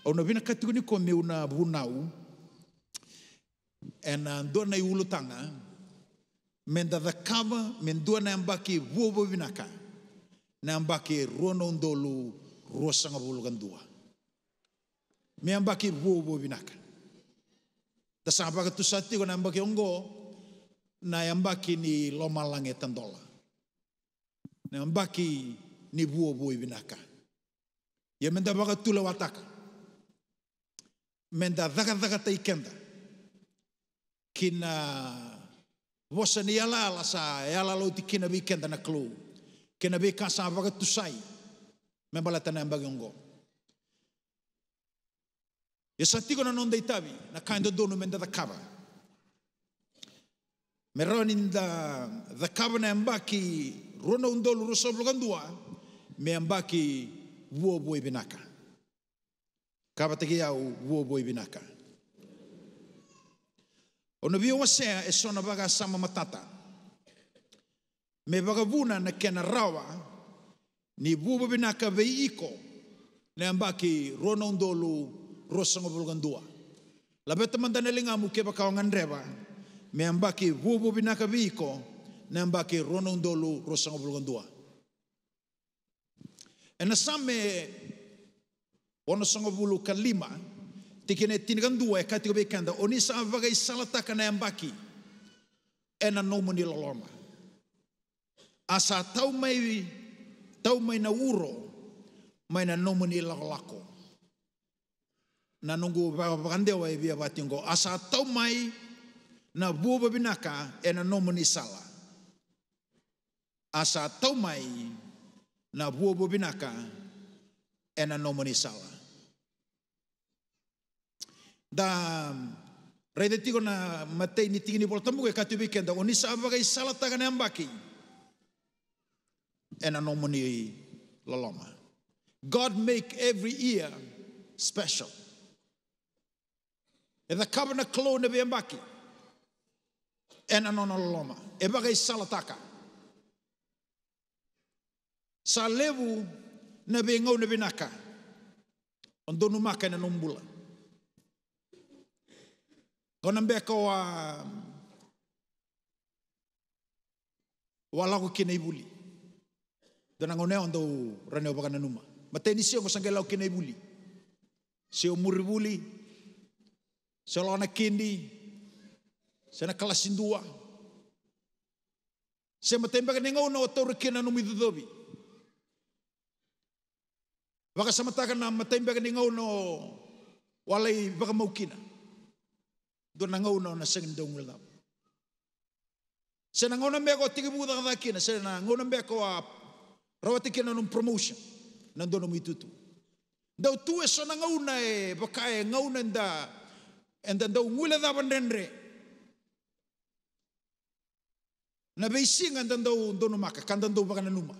Ona vina katiguni ko meu na bunau ena dona I ulutanga menda the cover mendua na ambaki vuo vinaka na ambaki rono ndolu rosanga bulugandua me ambaki vuo vinaka da sanga tu sati ko na ambaki ongo na ambaki ni loma lange tandola na ambaki ni vuo vinaka ya menda baga tula wataka menda daga taikenda kina vosa ni ala sa ala lo tikina weekend na klu kina be ka sa baga tusai me balata na mbagiongo esa tiko na non dei tavi na kaindo donu menda da kava me ronin da kava na mbaki rono undolu roso blogandua me mbaki vuo binaka kava teki au vuo binaka ona vio wasea e sona baga sama matata me baga vuna na kena rawa ni vuo binaka veiko ne ambaki rono ndolu rosanga bulgandua la beta mandane linga muke baka ngandreba me ambaki vuo binaka veiko ne ambaki rono ndolu rosanga bulgandua ena same ono sanga bulu kalima tikene tinigandua e katiko bekanda oni sa vaga isalataka na ambaki ena nomoni loloma asa tau mai na uro mai na nomoni lako na nungu vagandewa e via batingo asa tau mai na vuo binaka ena nomoni sala asa tau mai na vuo binaka ena nomoni sala da rede tiko na matei ni tingini pol tamu ke katu weekend oni sa vaga sala taga na ambaki ena nomoni loloma God make every year special e da kabana clone be ambaki ena nono loloma e vaga sala taka sa levu na be ngau na binaka ondonu maka na nombula kona mbeka wa lago kina ibuli dona ngone ondo rane obagana numa mateni sio ko sangela kina ibuli sio muribuli sio lona kindi sena kalasindua se matemba ka ningo no to kina numi dudobi baka samataka na matemba ka ningo no walai baka maukina dona ngau na sengdong wala sena ngau na meko tiki buda ka kina sena ngau na meko a rawati kina num promotion nando no mitutu dau tu eso na ngau na e bakae ngau na enda dau ngula da bandendre na beisinga dau dono maka kandando bakana numa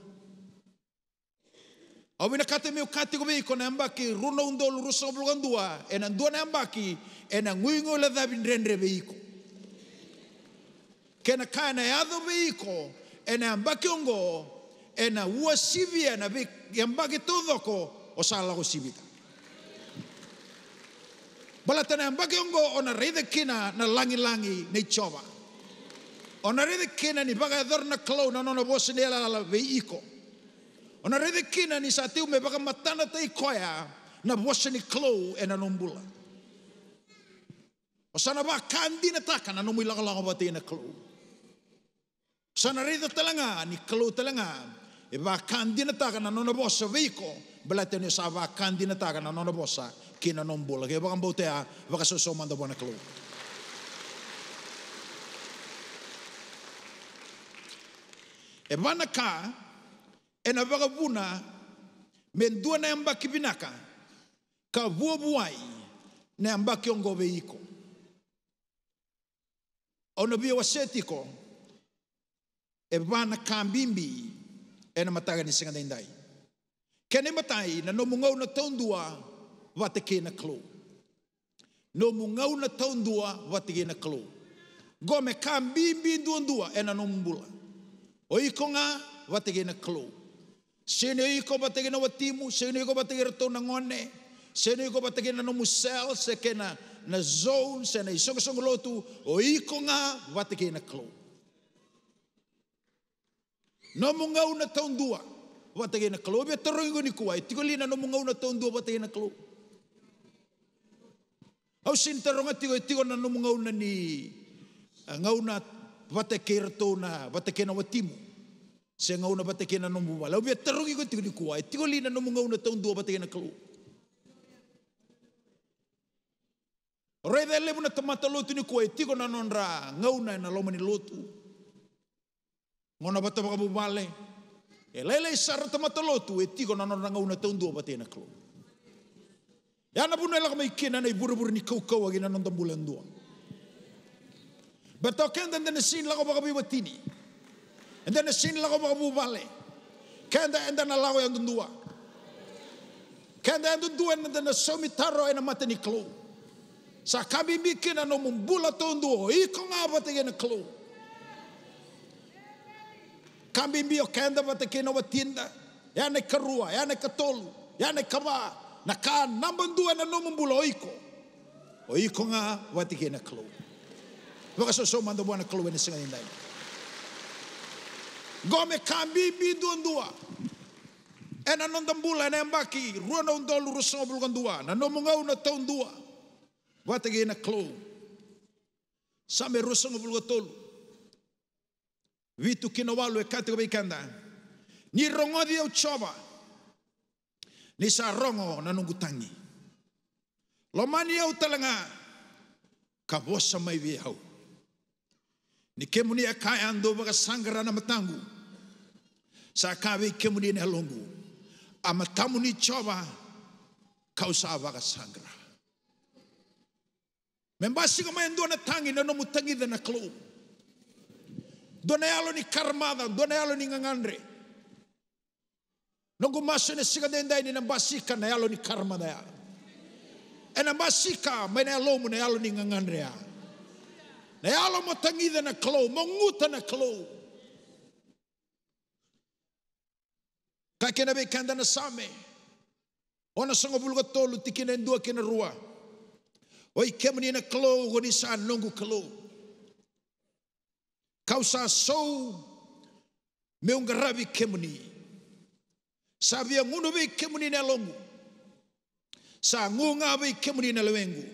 awina kate meu kate ko be ko na mbaki runo undol ruso blugandua ena ndona mbaki ena nguingo la dabin rendre beiko kena kana yado beiko ena mbaki ongo ena uasivia na be mbaki todo ko osala ko sibita balatana mbaki ongo ona rede kina na langi nei chova ona rede kina ni baga dorna klo na no bosne la beiko ona rede kina ni satiu me baka matana tai koya na bosni klo ena nombula osana ba kandi na taka na nomu ilaka bate na klo sana rede talanga ni klo talanga e ba kandi na taka na nona bossa veiko belate ni sa ba kandi na taka na nona bossa kina nombula ke baka botea baka so manda bona klo e bana ka ena vaga vuna mendua na ambaki binaka ka vuobuai na ambaki ongo veiko ona bia wasetiko e vana kambimbi ena mataga ni singa dai kene matai na no mungau na tondua wateke na klo no mungau na tondua wateke na klo gome kambimbi ndua ena no mbula oikonga wateke na klo sene iko batege na watimu sene iko batege rato na ngone Sene ko batake na nomu cell se kena na zone se na isong lotu o iko nga batake na klo. Nomu ngau na taun dua batake na klo. Bia tarongo ni kuai tiko lina nomu ngau na taun dua batake na klo. Au sin taronga tiko na nomu ngau na ni ngau na batake rato na batake na watimu. Se ngau na batake na nomu wala. Bia tarongi ko tiko ni kuai tiko lina nomu ngau na taun dua batake na klo. Rai dai lebu na tamata lotu ni kuai tiko na nonra ngau na loma ni lotu. Ngona bata baka bubale. E lele sara tamata lotu tiko na nonra ngau na taun dua batake na klo. Ya na bunu ela mai kena na buru-buru ni kau agi na nonton bulan dua. Bato kenda na sin lago baka biwatini. Enda na sin lago baka bubale. Kenda enda na lago yang dua. Kenda yang dua enda na somitaro ena mata ni klo. Sa kami bikin na mumbula taun dua. Iko nga batake na klo. Kami bio kenda batake na watinda. Ya na karua, ya na katolu, ya na kaba. Naka nambang dua na mumbula oiko. Oiko nga batake na klo. Baka so mando buwan na klo na singa inday. Gome kami biduan dua. Ena nondambula na mbaki. Rua na undolu rusong bulgan dua. Na nomungaw na taun dua. Batake na klo. Same rusong bulgan tolu. Vitu kinawalu kati ko bikanda. Ni rongo di au choba. Ni sa rongo na nunggutangi. Lomani au talanga. Kabosa mai vihau. Ni kemuni akaya ando baka sanggara na matangu. Sa kawe kemuni na longu. Amatamu ni choba. Kau sa baka sanggara. Membasi ko mayan doon na tangi na numutangi na klo. Doon na yalo ni karmada, doon na yalo ni ngangandre. Nung gumaso na siga denday ni nambasi ka na yalo ni karmada ya. E nambasi ka, may na yalo mo na yalo ni ngangandre ya. Na yalo mo tangi na klo, monguta na klo. Kaya kinabi kanda na same. O na songo bulga tolu, tikina indua kina rua. Oi kemuni na klo goni sa nongu klo. Kau sa sou meung garabi kemuni. Sabi ang uno be kemuni na longu. Sa ngunga be kemuni na lewengu.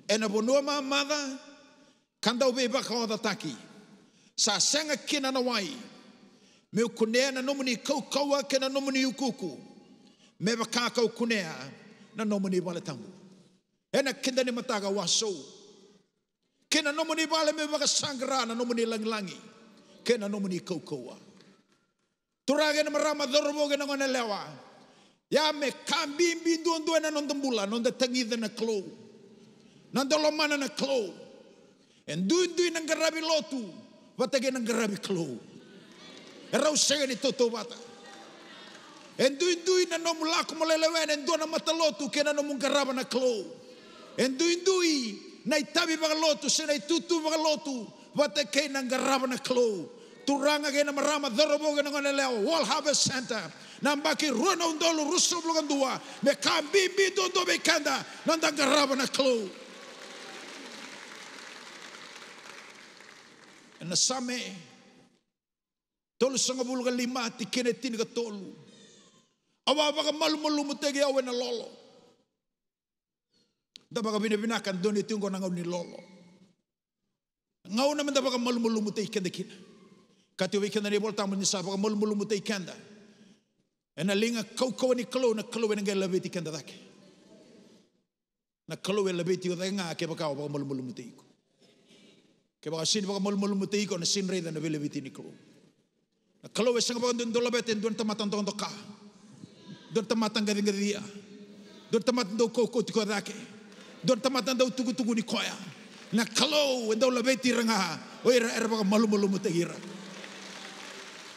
Ena bonua mamada kandau be baka oda taki. Sa senga kina na wai. Meu kunea na nomuni kaua kena nomuni ukuku. Me baka kau kunea na nomuni balatangu. Ena kinda ni mataga waso. Kena nomuni bale me baka sangra na nomuni langi. Kena nomuni kaukawa. Turage na marama dhoroboge na ngone lewa. Ya me kambi binduan na nondambula. Nonda tangida na klo. Nonda lomana na klo. En duin ng garabi lotu. Batage ng garabi klo. Erau sega ni toto bata. En duin na nomulako malelewen. En doon na matalotu. Kena nomung garaba na klo. En dui na itabi baga lotu se na itutu baga lotu wate kay nang garaba na klo turanga kay na marama dhorobo na ngoneleo Wall Harvest Center nambaki runa undolo ruso blogan dua me kambi bido do be kanda nanda garaba na klo na same tolu sanga bulga lima tikene tiniga tolu awa baga malu mutege awe na lolo dapat bina-binakan doon ito yung ngau ni lolo. Ngau naman dapat malu-malu mutay kanda kina. Katiwa kanda ni bolta mo ni sa baka malu-malu mutay kanda. E nalinga kau ni kalo na kalo na nga labiti kanda dake. Na kalo labiti ko nga ke baka baka malu-malu mutay ko. Ke baka sin baka malu-malu mutay ko na sin reda na labiti ni kalo. Na kalo sang baka doon labitin doon tamatang ka. Doon tamatang gading-gadia. Doon tamatang daw koko tiko dake. Doon tamatan daw tugu-tugu ni koya. Na kalau daw labeti ranga. O era baka malu-malu mo tagira.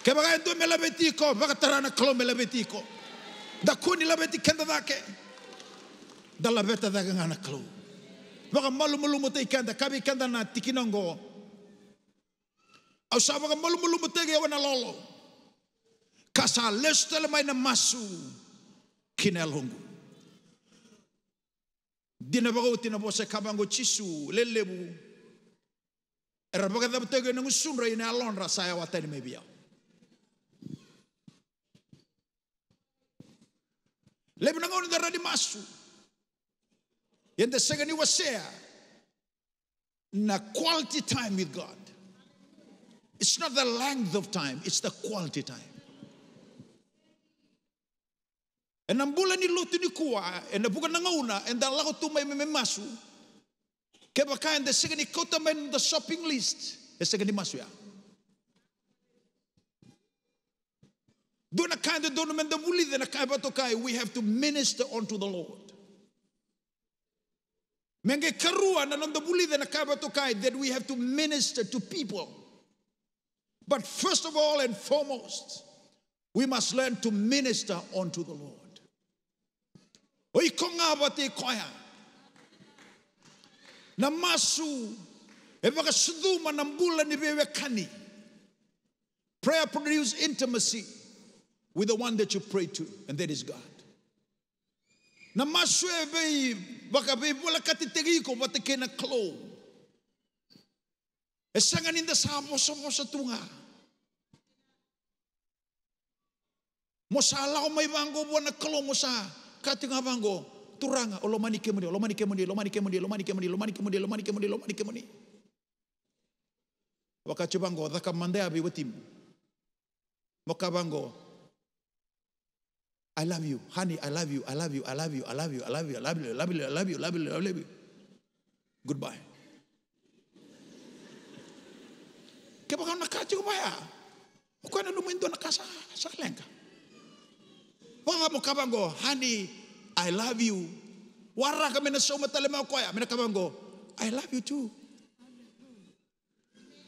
Kaya baka ito may labeti ko. Baka tara na kalau may labeti ko. Dako ni labeti kanda dake. Da labeta dake nga na kalau. Baka malu-malu mo taikanda. Kabi kanda na tikinongo. Au sa baka malu-malu mo tagira na lolo. Kasa lesta lamay na masu. Kinelhongo. dinabagoti na bose kabango chisu lelebu era bagada btege na ngusunra ina alonra saya watani mebia lebu na ngoni daradi masu yende segani wasea na quality time with God. It's not the length of time, it's the quality time. And ambula ni lutu ni kuwa, and the buka nangauna, and the lago tumay masu. Kebaka and the second kota men the shopping list, the second masu ya. Dona kind of donamen the wuli the nakabatokai, we have to minister unto the Lord. Menge karua na nanda wuli the nakabatokai that we have to minister to people. But first of all and foremost, we must learn to minister unto the Lord. Oi konga bate koya. Na masu e baka suduma na mbula ni bewe kani. Prayer produces intimacy with the one that you pray to, and that is God. Na masu e be baka be bula katitegi ko bate kena klo. E sangan inda sa mosa tunga. Mosa lao may bango buwana klo mosa. Kati nga bango turanga olomani kemuni wakati bango dhaka mande abi wetim moka bango I love you honey I love you goodbye kebaka nakati ko baya ko na lumindo nakasa sa lenga moka bango honey I love you. Waraka mena soma talema koya mena kabango. I love you too.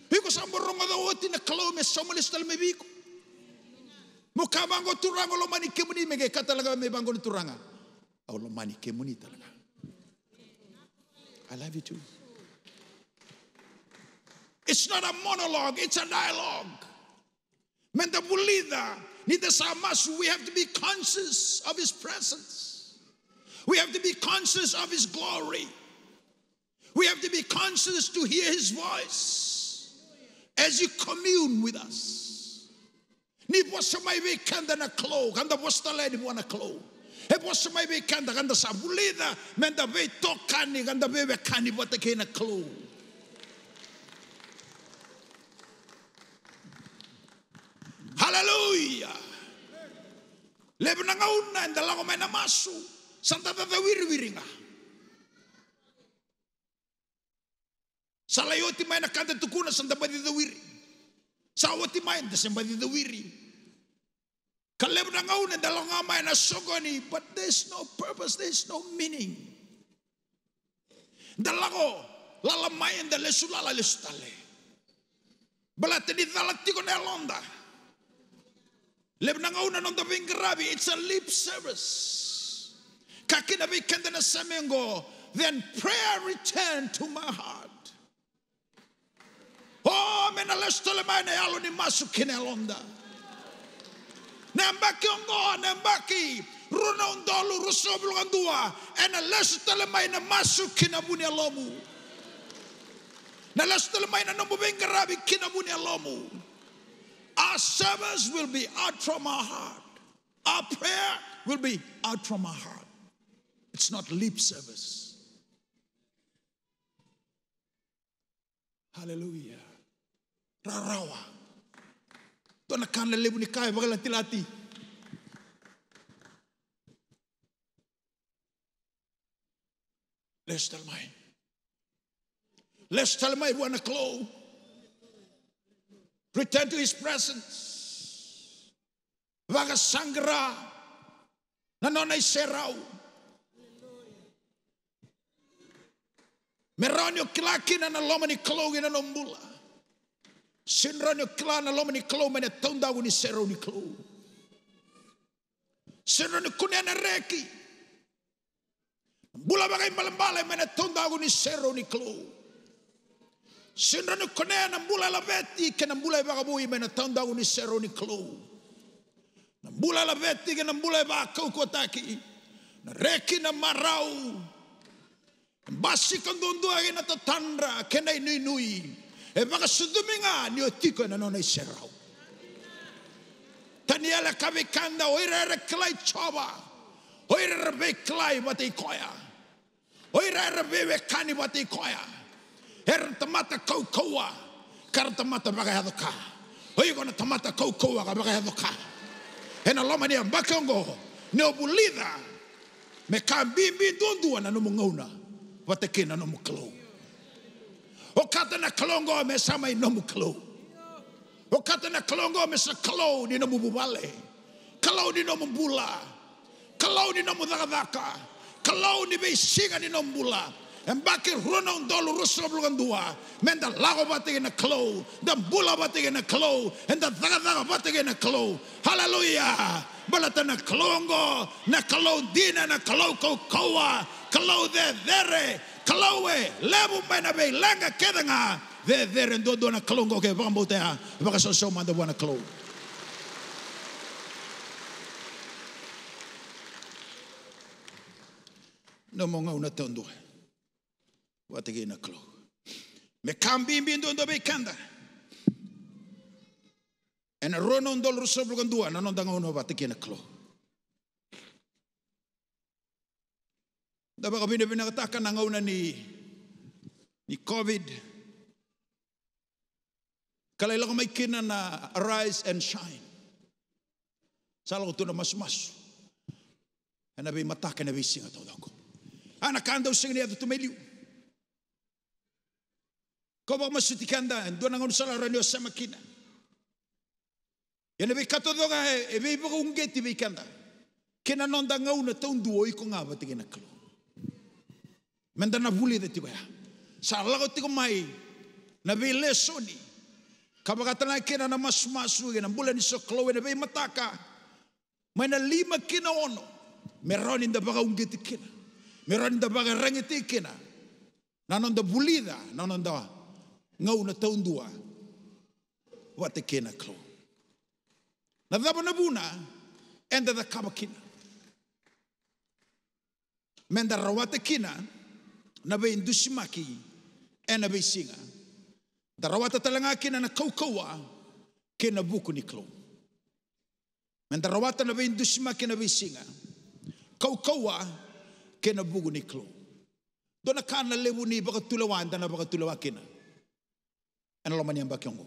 Biko samborongo da woti na kalo me soma listalme biko. Mo kabango turango lo mani kemuni mege katalaga me bango turanga. Au lo mani kemuni talaga. I love you too. It's not a monologue, it's a dialogue. Menda bulida ni de samasu, we have to be conscious of his presence. We have to be conscious of his glory. We have to be conscious to hear his voice as you commune with us. Ni bosa mai be kanda na klo, kanda bosta le ni bona klo. E bosa mai be kanda sabulida, menda be tokani kanda be kani bota ke na klo. Hallelujah. Lebna ngauna nda lago mena masu. Santa da wiri-wiringa. Salayoti may nakanta tukuna santa badi da wiri. Sawati may da sambadi da wiri. Kaleb na ngauna dalanga may na sogoni, but there's no purpose, there's no meaning. Dalago lalamay da lesulala lestale. Balatini dalatiko na londa. Leb na ngauna non da vingarabi, it's a lip service. Then prayer returned to my heart. Oh, menalestole na yalo ni masu kinelonda. Nambaki ongo, nambaki runa undolu rusoblu andua, and alestole na masu kinabuni alomu. Na lestole na nombo bengarabi kinabuni alomu. Our service will be out from our heart. Our prayer will be out from our heart. It's not lip service. Hallelujah. Rarawa. Tona kanle lebu ni kaya bagalati-lati. Let's tell my buwana klo. Return to his presence. Vaga sangra. Nanonay serau. Meronyo kilaki na lomani klo na lombula. Sinronyo kla na lomani klo mene tonda uni sero ni klo. Sinronyo kunena reki. Bula bagay malambala mene tonda uni sero ni klo. Sinronyo kunena bula la veti ke na bula bagabui mene tonda uni sero ni klo. Na bula la veti ke na bula ba kokotaki. Na reki na marau. basi kandondua ina tatandra kena nui e baka suduminga ni otiko na nona iserau taniela kavikanda oira klai choba oira be klai bate koya oira be kani bate koya tamata kaukaua tamata baka hadoka gonna tamata kaukaua baka hadoka ena loma ni ambakongo ne obulida me kambimbi dondua na no ngauna watekena no muklo o kata na kalongo me sama no muklo o kata na kalongo me sa kalo ni no mubale kalo ni no mbula kalo ni no mudaka kalo ni be siga ni no mbula embaki rona ndolo ruso blugandua menda lago bategena kalo da mbula bategena kalo enda daga bategena kalo hallelujah balata na kalongo na kalo dina na kalo kowa kalo there kalo lebu mena be langa kedanga there ndo na kalongo ke bambotea baka so manda bwana kalo no monga una tondo wategena kalo me kambimbi ndo be kanda en rono ndol ruso blugandua na nondanga ono wategena kalo da baka bine katakan na ngauna ni COVID kalaila ko may kina na arise and shine sala ko na mas ana be mataka na be singa todo ko ana kanda using ni ato tumeliu ko ba masutikanda ndo na ngauna sala ranyo sa makina yana be katodo ga e be bo ungeti be kanda kina nonda ngauna tondu oi ko ngaba tigena klo menda na buli de tiba sa lago tigo mai na be lesoni kabagata na kina na masu na bula ni soklo na be mataka mai na 5 kina ono meroni nda baga ungeti kina meroni nda baga rangeti kina nanonda bulida nanonda ngau na taundua wate kina klo na daba na buna enda da kabakina menda rawate kina na be indusimaki ena be singa darawata talanga kina na kaukaua kina buku ni klo men darawata na be indusimaki na be singa kaukaua kina buku ni klo dona kana lebu ni baka tulawan dana baka tulawa kina ena lomani amba kyongo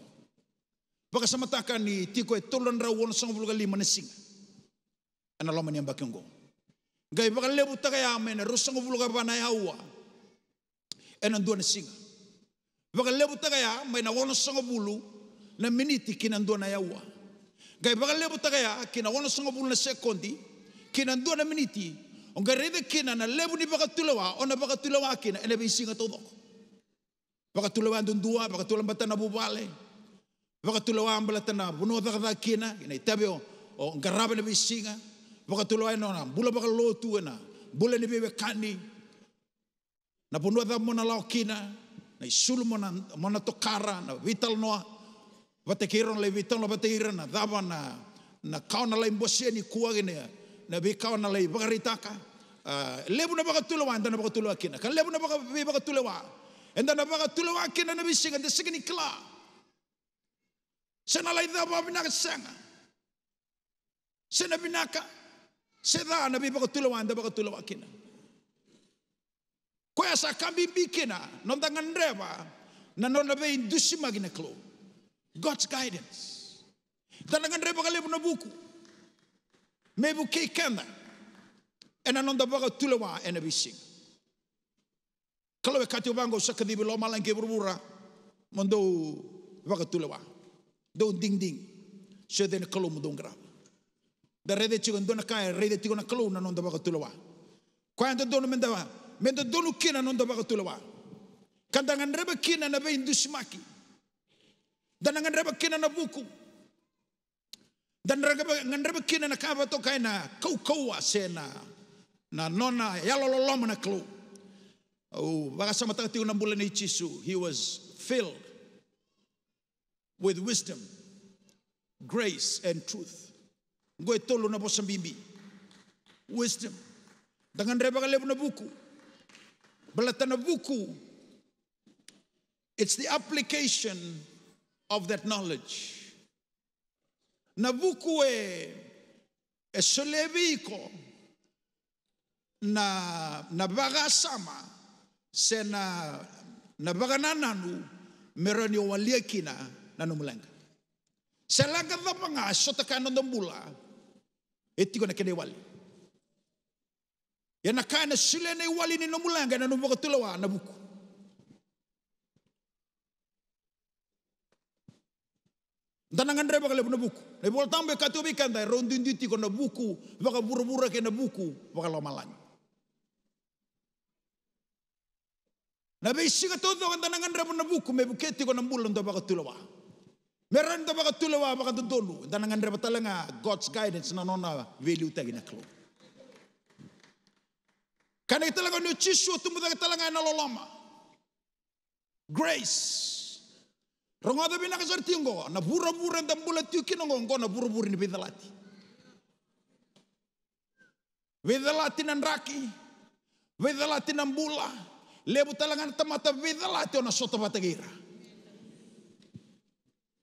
baka samataka ni tiko e tolon ra won song bulga lima na singa ena lomani amba kyongo gai baka lebu tagaya men rusong bulga bana yawa ena ndona singa baka lebu tagaya mai na wono songo bulu na miniti kina ndona yawa gai baka lebu tagaya kina wono songo bulu na sekondi kina ndona miniti onga rede kina na lebu ni baka tulawa ona baka tulawa kina ena be singa todo baka tulawa ndundua baka tulawa batana bubale baka tulawa ambalatana buno daga kina ina itabe o ngaraba na be singa baka tulawa nona bula baka lotu na bula ni be kani na punua da mona laokina na isulu mona tokara na vital noa vatekiron le vital no vateira na dava na kauna la imbosia ni kuagine na be kauna la bagaritaka lebu na bagatulawa anda na bagatulawa kina kan lebu na bagatulawa anda na bagatulawa kina na bisinga de signi kla sena la dava binaka sanga sena binaka seda na bagatulawa anda bagatulawa kina ko asa kambi kina nonda ngandreba na nonda be indusi magina klo God's guidance dana ngandreba kale na buku mebu ke kanda ena nonda baga tulewa ena bising kalo e kati bango sakadi bilo malange burbura mondo baga tulewa do ding so den kalo mudongra da rede chigo ndona kai rede tigo na kalo na nonda baga tulewa ko ando dono menda donu kina nonda baka tulawa kandangan reba kina na be indusmaki danangan reba kina na buku dan reba kina na kaba to kaina kaukaua sena na nona yalololoma na klo oh baka sama tati una bulan ni Chisu he was filled with wisdom grace and truth goe tolo na bosambimbi wisdom dangan reba kale na buku Balata na buku, it's the application of that knowledge. Na buku e solevi ko na baga sama se na baga nananu merani walia kina nanu mulanga. Se laga dapanga sota kana ndombula etiko na kene wali. Ya nakana sile na wali ni nomulanga na numbaga tulawa na buku. Danangan reba kale na buku. Na bol tambe katu bikanda rondin diti ko na buku, baka bura-bura ke na buku, baka lamalan. Na bisiga todo kan danangan reba na buku, me buketi ko na bulan do baka tulawa. Meron do baka tulawa baka dodolu. Danangan reba talanga God's guidance na nona value tagi na klo. Kana talaga no chisu tumuda talaga na loloma. Grace. Rongoda bina kasartingo na bura-bura dan bulat yukin ngo na bura-bura ni bidalati. Bidalati nan raki. Bidalati nan bula. Lebu talaga na tamata bidalati ona soto batagira.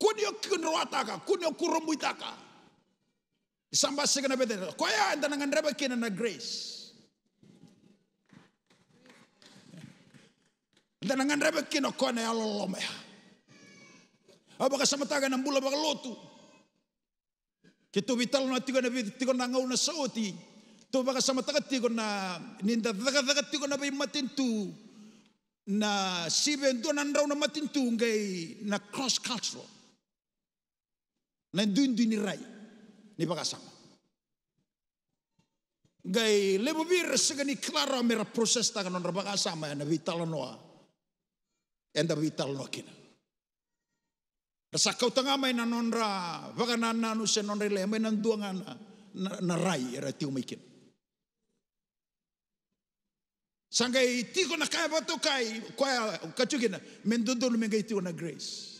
Kunyo kunroataka, kunyo kurumbuitaka. Isamba sigana bedera. Koya anda nangan reba kina na grace. Dan nangan reba kino kone alolomea. Abaka samataga ng bula baka lotu. Kito vital na tigo na ngaw na saoti. To baka samataga tigo na ninda daga tigo na bay matintu na siben do nandraw na matintu ngay na cross cultural. Na dundi ni ray ni baka sama. Ngay lebo bir sagani klara mera proses taga non baka sama na vital noa. Enda vital no kina. Rasa kau tengah main nonra, baka nanu se nonra le main nanduangan na rai era tiu mikin. Sanggai tiko na kaya batu kai, kaya kacukina mendodon mengai tiu na grace.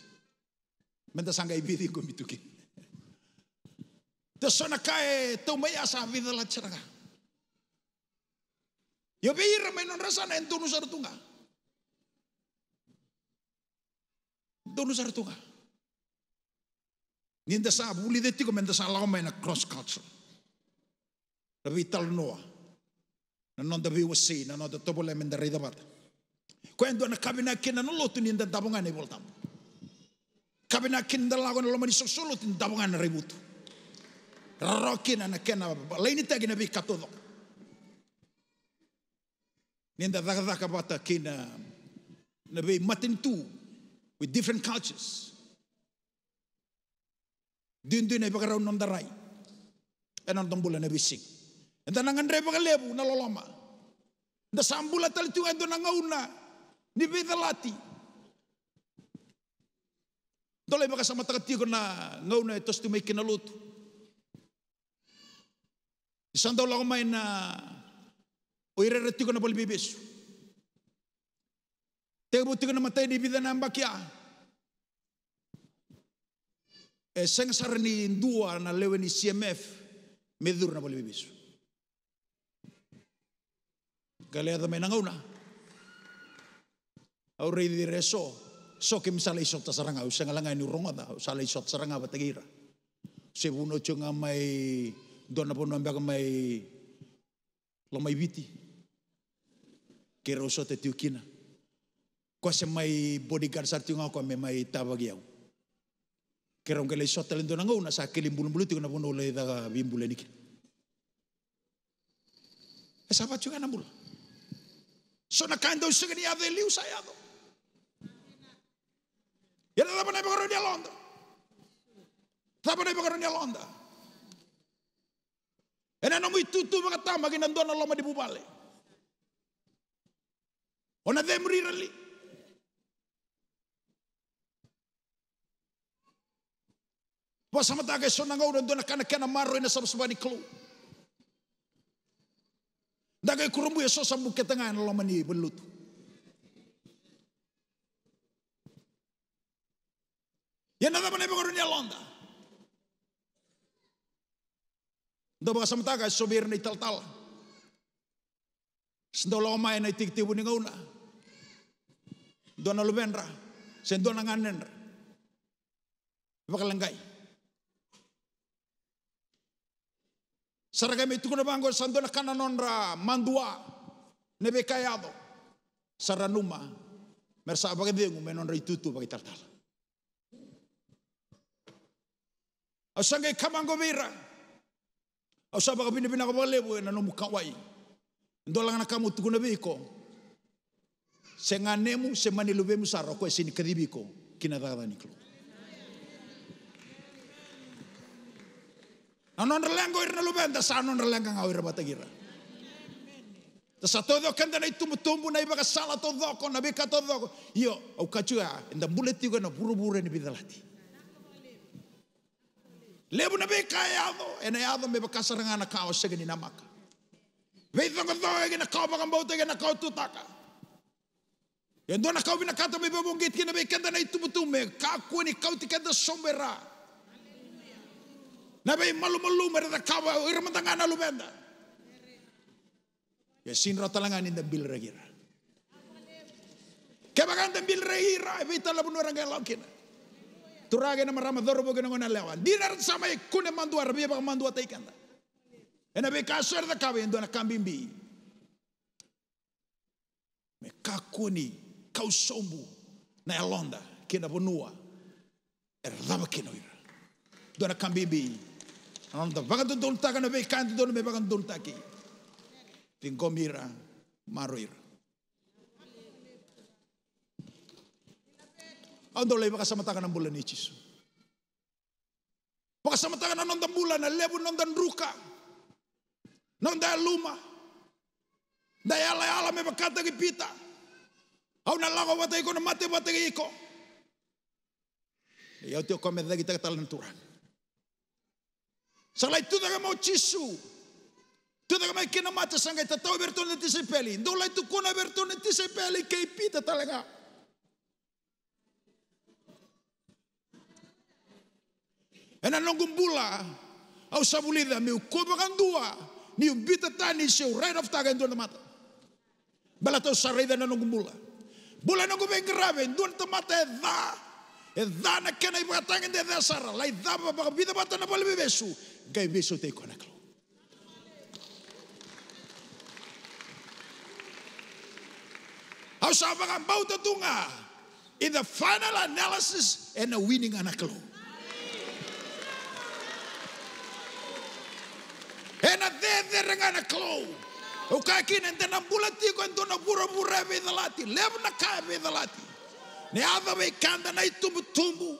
Menda sanggai bidi ko mitukin. Tesona kaya tau mai asa vida la ceranga. Yo beira main nonra sana entunu sartunga. Donu sartunga. Ninda sa buli de tiko menda sa lama na cross culture. Tapi tal noa. Na non da VOC na non da tobole menda rida bat. Quando na kabina kina no lotu ninda dabongan e voltam. Kabina kinda lago na lama ni solo tin dabongan na ributu. Rokina na kena laini tagi na bi katodo. Ninda daga bata kina na bi matin tu with different cultures. Dun ay pagkaraw ng daray. E nang tambula na bisig. E nangan rin pagkalebu na loloma. Da sambula talituan doon ang ngauna. Ni bidalati. Dolay baka sa matakatigo na ngauna itos tumay kinaluto. Isang daw lang kumain na o ireretigo na balbibis. Tegabutigo na matay ni bida na ang bakya. Sengsar ni dua na lewe ni CMF medur na balibis. Galera may nangaw na. Aure di reso so kim salay shot sa saranga usang langay ni rongoda salay shot saranga batagira. Sebuno chunga may dona po nambag may lamay biti. Kero so te tiukina. Kasi may bodyguard sa tiunga ko may tabagyaw. Kerong kali shot talento na ngaw na sa kilimbulong-bulong tiko na puno ulay da bimbula nikin. Sabat juga nambula. So nakando sa kaniya de liu sayado. Yan na dapat na ipagkaroon niya londa. Dapat na ipagkaroon niya londa. Yan na namoy tutu mga tama ginandun na loma di bubale. O na demri rali. Basta matagay so nangaw doon na kanakana maro na sa sabani klo. Dagay kurumbu so sa bukit nga na laman ni belut. Yan na naman ay pagkaroon niya londa. Doon baka sa matagay so bir na italtal. Sendolo mai na tiktibu ni ngauna. Dona lubendra. Sendona nganendra. Bakalangai. Saragame tukuna bango sandona kananonra mandua. Nebe kayado. Saranuma. Mersa bagadengu menonra itutu bagi tartala. Asangai kamango vira. Asa bagabina kabalebu na no mukawai. Ndolang na kamu tukuna biko. Senganemu semanilubemu saro ko sini kadibiko kinadada niklo. Anon relengo irna lubenda sa anon relenga ngawir batagira. Sa todo kanda na tumbu na ibaga sala todo ko na bika todo ko. Yo au kachua nda buleti ko na buru-buru ni bidalati. Lebu na bika yado ena yado me bakasaranga na kao segani namaka. Veithongo thoge na kao bagambauta na kao tutaka. Yendo na kau bina kata me bebongit kina be kanda na itubutu me kaku ni kau tikenda sombera. Na be malu-malu merda kau irmatanga na lubenda. Ya sinra talangan in the bil regira. Kebagan the bil regira evita la bunura ngelokina. Turage na marama dorobo gina ngona lewan. Dinar sama ikune mandua rabi bang mandua taikanda. Ena be kasar da kau yendo na kambimbi. Me kaku ni kau sombu na elonda kina bonua erdaba kina ira dona kambibi anonda bagan don taka na be kan don me bagan don taki tingomira maroira ando le baka sama taka na bulan ni Jisu baka sama taka na nonda bulan na lebu nonda ruka nonda luma dayala ala me bakata kipita. Au na lago batay ko na mate batay ko. Yaw tio kome dagi ta talenturan. Salai tu daga mo Jisu. Tu daga mai kina mate sangay tataw berton ti sepeli. Ndolay tu kuna berton ti sepeli kay pita talaga. Ena nongum bula au sabulida mi ko bagandua ni umbita tani seu right of taga ndona mata. Balato sarida na nongum bula. Bulan aku bergerak, duan tempat eda nak kena ibu katanya eda sara, lai eda apa bida bata na boleh bebesu, gay besu teko nak lo. Harus apa kan bau tetunga, in the final analysis and a winning anak lo. And a there anak lo. O kaki nente na bulati ko ento na bura-bura bedalati lebu na kaya bedalati ne ava be kanda na itumbu-tumbu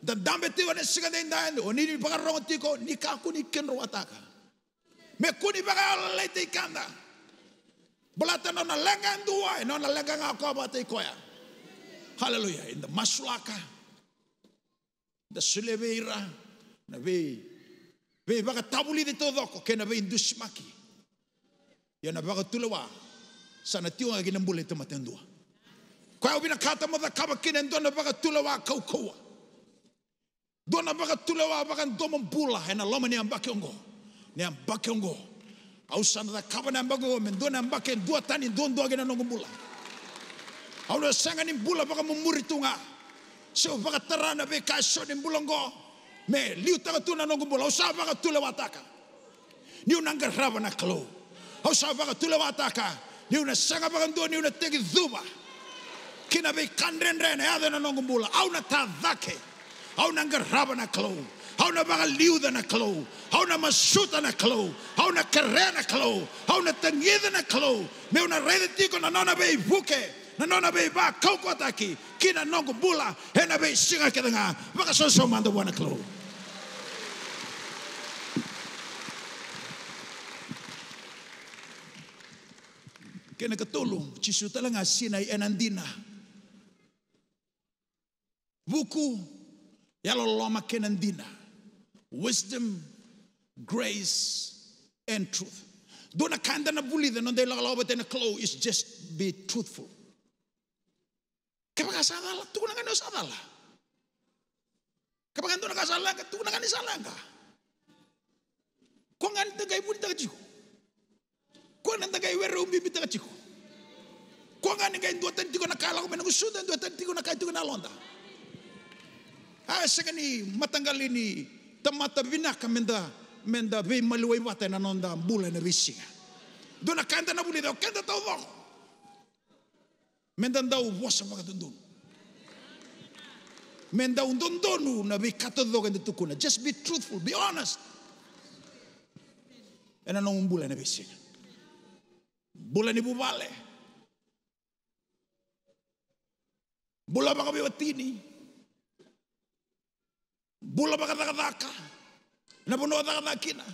da dambe tiko ne siga den dan oni ni bagarongo tiko ni kaku ni kenro wataka me kuni baga lete kanda bulata no na lenga ndua no na lenga ngako bate koya hallelujah in the masulaka the sulebeira na be baga tabuli de todo ko kena be indusmaki. Yana baga tulawa sana tiwa gina mbule tematendua. Kwa ubina kata motha kaba kina ndona baga tulawa kaukawa. Dona baga tulawa baga ndoma mbula hena loma ni ambake ongo. Ni ambake ongo. Au sana da kaba na ambake ongo mendona ambake dua tani ndondua gina nongo mbula. Au na sanga ni mbula baga mumuri tunga. So baga tarana be kaso ni mbulongo. Me liu taga tuna nongo mbula. Au sa baga tulawa taka. Ni unanga raba na klo. Au sa baga tulawa taka. Ni una sanga baga ndo ni una tegi dhuba. Kina be kandrendre na yada na nongo mbula. Au na tadhake. Au na ngaraba na klo. Au na baga liuda na klo. Au na masuta na klo. Au na kere na klo. Au na tangida na klo. Me una rede tiko na nona be buke. Na nona be ba kauko ataki. Kina nongo mbula. Hena be singa kedanga. Baga soso manda wana klo. Kena ketulung Jisu talanga sinai enandina buku yalo loma kenandina wisdom, grace and truth. Dona kanda na buli de non de la loba tena klo is just be truthful. Kapag sadala tu na ngano sadala. Kapag ando na kasalanga tu na ngani salanga. Kung ngani tagay buli tagay. Ko nanda kai wera umbi bita chiko. Ko ngani kai dua tadi ko nakala ko menang sudah dua tadi ko nakai ko nalonda. Sekani matanggal ini temata binaka menda be maluai wata na nonda bula na bisinga. Dona kanta na buli daw kanta tau do. Menda daw wasa makatundun. Menda undondonu na be katodog and tukuna. Just be truthful, be honest. And anong bula na bisinga. Bula ni bubale. Bula baka biwatini. Bula baka takataka. Na puno takataka kina.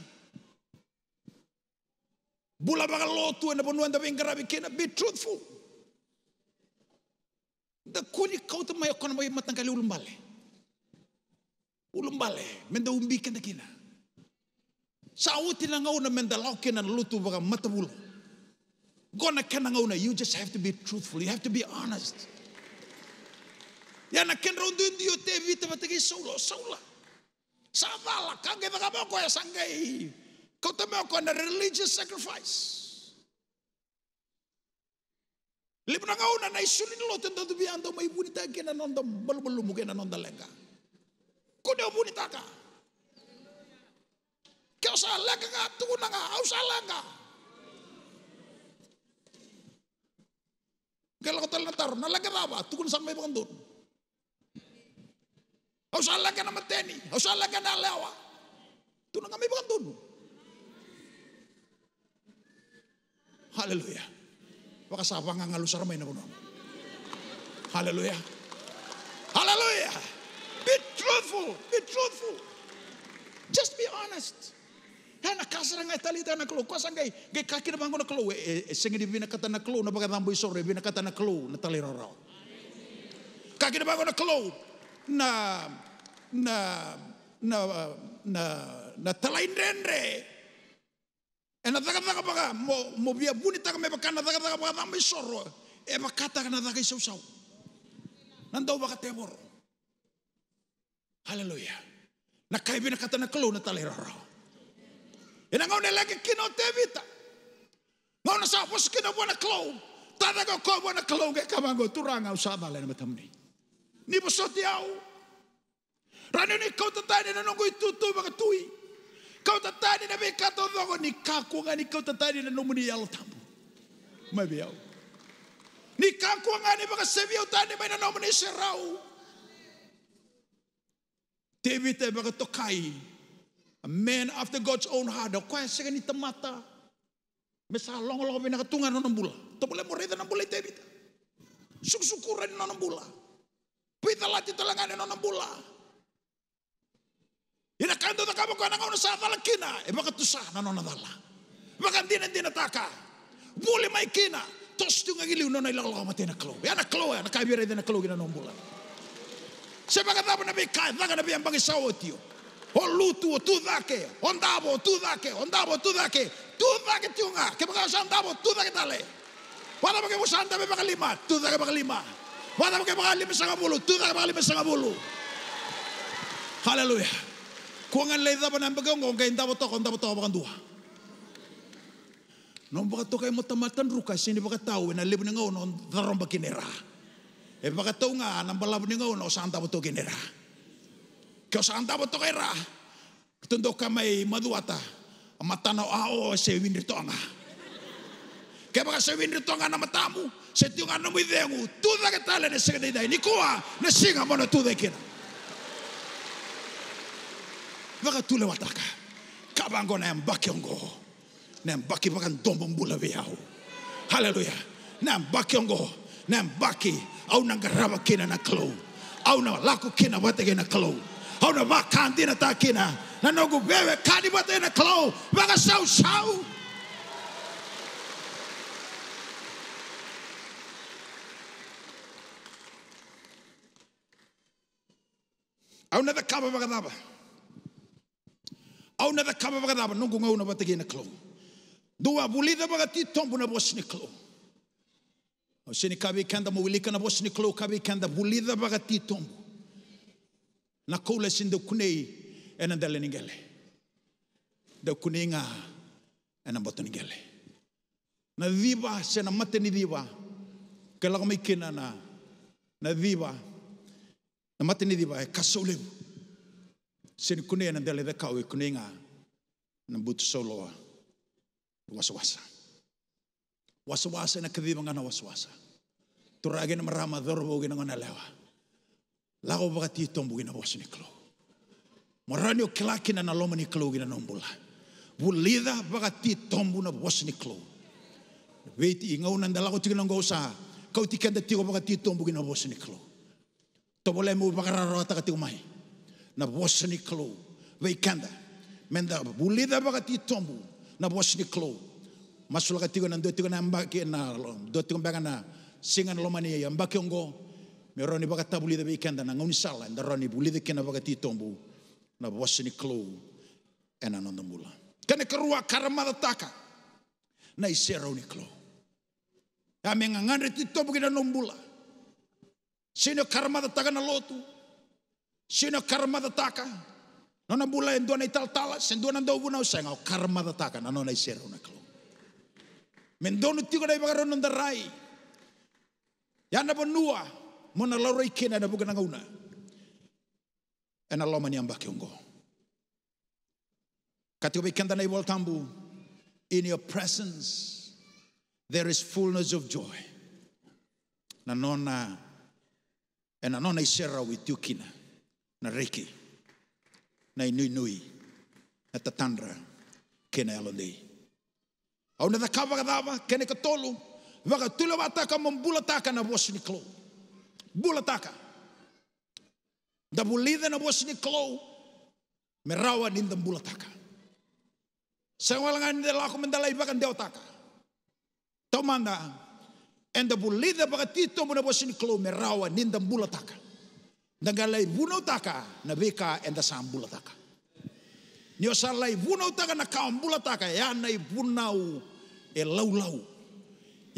Bula baka lotu na puno anda bingarabi kina. Be truthful. Da kuni kau tu may kon may matangkali ulumbale. Ulumbale. Menda umbi kina kina. Sa uti na ngauna menda lau kina lutu baka matabulo. Gona kena ngauna. You just have to be truthful. You have to be honest. Ya na kenra undu indio te vita batagi saula. Savala kage baka ko ya sangai. Kau tu may ko na religious sacrifice. Libna ngauna na isulin lo tenda tu biando mai bunita kena nonda balu mungkin nonda lenga. Kode bunita ka. Kau salah ka tu nanga au salah ka. Kalau kau terletar na lagi apa? Tu kun sampai bangdun. Au salah ka na mateni, au salah ka na lewa. Tu nanga mai bangdun. Haleluya. Baka sapa nga ngalusar may na kuno. Hallelujah. Hallelujah. Be truthful. Be truthful. Just be honest. Hana kasara nga talita na klo. Kwa sangay gay kaki na bango na klo. Singi di binakata na klo na baka tamboy sore binakata na klo na taliraraw. Kaki na bango na klo na talain renre. E na taka baka mo bia bunita ka me baka na taka baka tamay soro. E bakata ka na taka isaw-saw. Nandaw baka temor. Hallelujah. Nakaibi na kata na kalo na taliraraw. E na ngaw nilagi kinaw tevita. Ngaw na sapos kinaw buwan na kalo. Tataga ko buwan na kalo. Kaya kamango turanga usama lang na matamni. Ni po sotiyaw. Rano ni ikaw tatay na nungoy tutu baka tuwi. Kau tatani na may katodoko ni kakuanga ni kau tatani na numuni yalo tambo. Mabiyaw. Ni kakuanga ni baka sebiyaw tani may na numuni siraw. Tevita baka tokai. A man after God's own heart. Kaya siya ni tamata. Mesa long-long may nakatungan ng bula. Tumula mo reda ng bula Tevita. Susukuran ng bula. Pitalati talangan ng bula. Ina kando ta kamo kana ngona sa tala kina e baka tusa na nona dala baka dina taka buli mai kina tos tu ngili nona ila lo mate na klo ya na klo ya na kabire na klo gina nombula se baka ta na be kai daga na be ambangi sawotio o lutu o tu dake ondabo tu dake tiunga ke baka sa ondabo tu dake tale wala baka musanda be baka lima tu dake baka lima wala baka lima sanga bulu tu dake baka lima sanga bulu. Hallelujah. Kuangan lay dapat nambagong kung kayo dapat bakan dua. Nung baka to kayo matamatan rukas, hindi baka tao, na libo nga uno, darong ba kinera. E baka tao nga, nang balabo nga uno, saan dapat to kinera. Kaya saan dapat to kaya, tundok ka may maduata, matanaw ao, sa winrito nga. Kaya baka sa winrito nga na matamu, sa tiyo nga namoy dengu, tuda ka tala na sigadiday, ni kuha, na singa mo na tuda kina. Baka tula wataka kabango na mbakiongo na mbaki baka ndombong bula biyaw. Hallelujah. Na mbakiongo na mbaki au nangaraba kina na klo au na lako kina watege na klo au na makandi na takina na nogu bewe kani watege na klo baka sau au na kaba baka daba. Au na kama baka daba nungu ngau na batagi na klo. Dua bulida baka ti tombu na bos ni klo. O sini kabi kanda mo wilika na bos ni klo kabi kanda bulida baka ti tombu. Na koule sindo kunei ena dale ningele. Da kunei nga ena boto ningele. na viva se na mate ni viva ke la mai kena na viva na mate ni viva e kasole se ni kune na dele de kau e kuninga na butu soloa wasa na kaviva ngana wasa turage na marama dorbo gina ngana lewa lago bagati tombu gina wasni klo morani o klakina na lomani klo gina nombula bulida bagati tombu na wasni klo weet ingau na dalago tigina ngosa kau tikenda tigo bagati tombu gina wasni klo tobole mo bagara rota kati umai na wasni klo we kanda menda bulida bagati tombu na wasni klo masula katigo na do tigo na mbaki na do tigo bagana singan lomani ya mbaki ngo meroni bagata bulida we kanda na ngoni sala ndaroni bulida kena bagati tombu na wasni klo ena nondambula kene kerua karamada taka na isero ni klo amenga ngandre ti tombu kina nombula sino karamada taka na lotu sino karamada taka nona bula endona ital-tala sendona ndo buna usenga karamada taka na nona isero na klo mendono tigo dai bagaro nondarai yana bonua mona loroi kena na bugana ngauna ena lomani ambaki ongo katika wikenda na iwal tambu in your presence there is fullness of joy na nona isera witiukina na reiki na inui na tatandra kena alondei au na dakava kadava kene katolu vaga tula wataka mbula taka na bosni klo bula taka da bulida na bosni klo merawa ninda bula taka sangalangan de lako mendalai bakan deotaka tomanda enda bulida bakatito muna bosni klo merawa ninda bula taka dangalai buno taka na beka enda sambula taka nio salai buno taka na kambula taka ya na ibunau e lau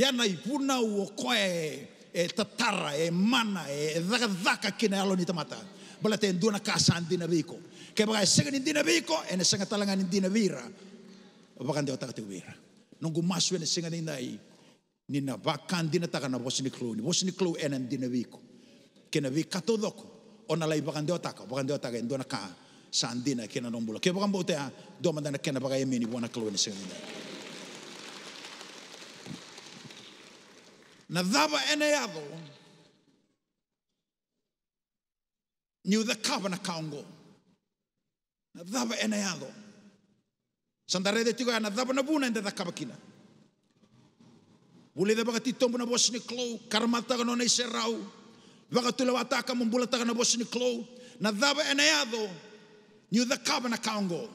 ya na ibunau o koe e tatara e mana e daka kina alo ni tamata balate nduna kasandi na biko ke baga sega ni dina biko ene sanga talanga ni dina vira bakan de otak te vira nungu masu ene sega ni nai ni na bakan dina taka na bosni klo ene dina biko kena vi katodoko ona lai bakan de otak nduna ka sandina kena nombula ke bakan botea do mandana kena baga yemini bona klo ene sega ni na dava ene yado niu the kava na kaongo na dava ene yado sandare de tigo na dava na buna ende da kava kina bule de bagati tombo na bosni klo karmata no nei serau bagatula wataka mumbula taka na bosni klo na dava ene yado niu the kava na kaongo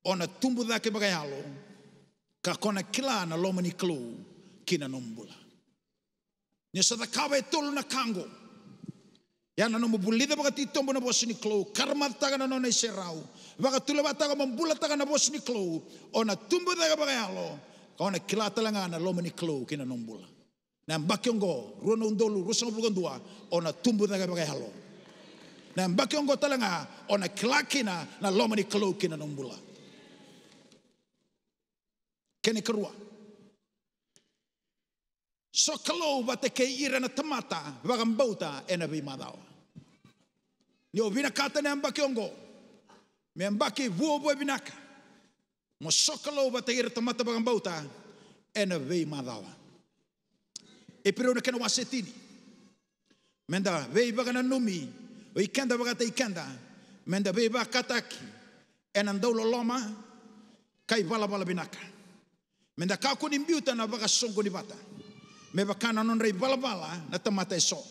ona tumbu da ke bagayalo ka kona kila na lomani klo kina nombula ni sa da kava e tolu na kango yana no bulida bagati tombo na bosni klo karmata na no nei serau bagatula wataka mumbula taka na bosni klo ona tumbu da ke bagayalo ona kila talanga na lomani klo kina nombula na mbakiongo rono ndolu rusang bulgandua ona tumbu da ke bagayalo na mbakiongo talanga ona kila kina na lomani klo kina nombula kene kerua so kalo bate ke ira na tamata bagambauta ena bi madawa ni ovina kata na mbakiongo me mbaki vuo binaka mo so kalo bate ira tamata bagambauta ena bi madawa e pero na kana wasetini menda vei bagana numi o ikenda bagata ikenda menda vei bakataki ena ndolo loma kai bala binaka menda ka ko nimbiuta na baga songo ni bata me bakana non rei bala na tamata eso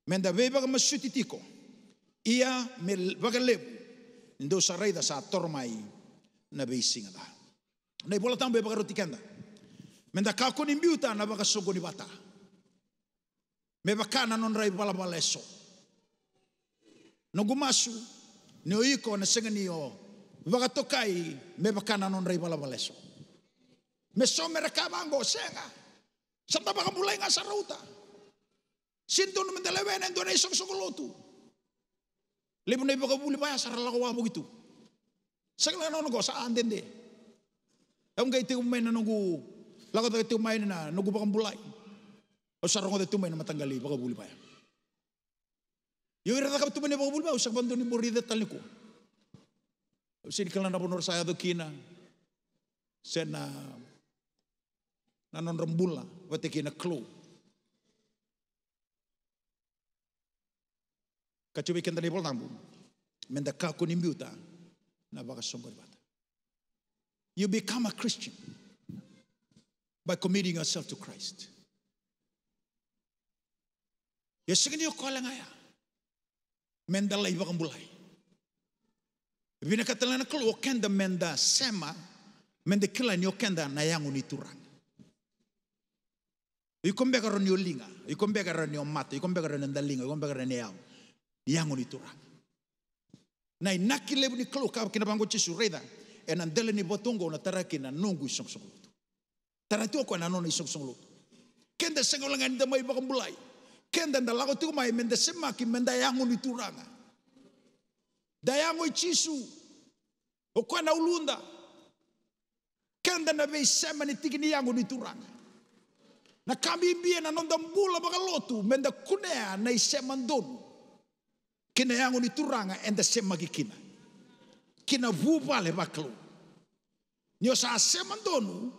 menda vei baga masutitiko ia me baga lebu ndo sarida sa tormai na vei singada nei bola tambe baga rotikenda menda ka ko nimbiuta na baga songo ni bata me bakana non rei bala eso no gumasu ne oiko na sengani o baga tokai me bakana non rei bala eso me so mereka bango senga santa baka mulai nga sa ruta sinto no mendelewen Indonesia so lotu lebu ne baka buli baya sa la ko begitu segala no go sa andende am gay te men no go Lago tayo tumay na nugu bakang bulay. O sarong tayo tumay na matanggali baka buli pa ya. Yung irata ka tumay na baka buli pa usak bando ni morida taliko. Sini kalan na punor saya do kina. Sen na nanon rembula wate kina klo. Kacubi kenta di tambu. Menda kaku nimbiuta na baka songkor bata. You become a Christian by committing yourself to Christ. Ya segini yo kola ngaya. Menda lai bakang bulai. Bina katalana kalo okenda menda sema menda kila ni okenda na yangu ni turang. Ikombe karon yo linga, ikombe karon yo mata, ikombe karon ndalinga, ikombe karon yangu ni turang. Na inakile ni kalo ka kinabango chisu reda enandele ni botongo na taraki na nungu isong-song luto. Tarati ko na nono isong-song luto. Kenda sengolangan da may bakang bulay. Kenda ndalago tu may menda semaki menda yangu ni turanga. Dayango ichisu. O kwa na ulunda. Kenda na bei sema ni tigini yangu ni turanga. Na kami imbie na nondambula baka lotu menda kunea na isema ndonu. Kina yangu ni turanga enda sema kikina. Kina vupale baklo. Nyo sa sema ndonu.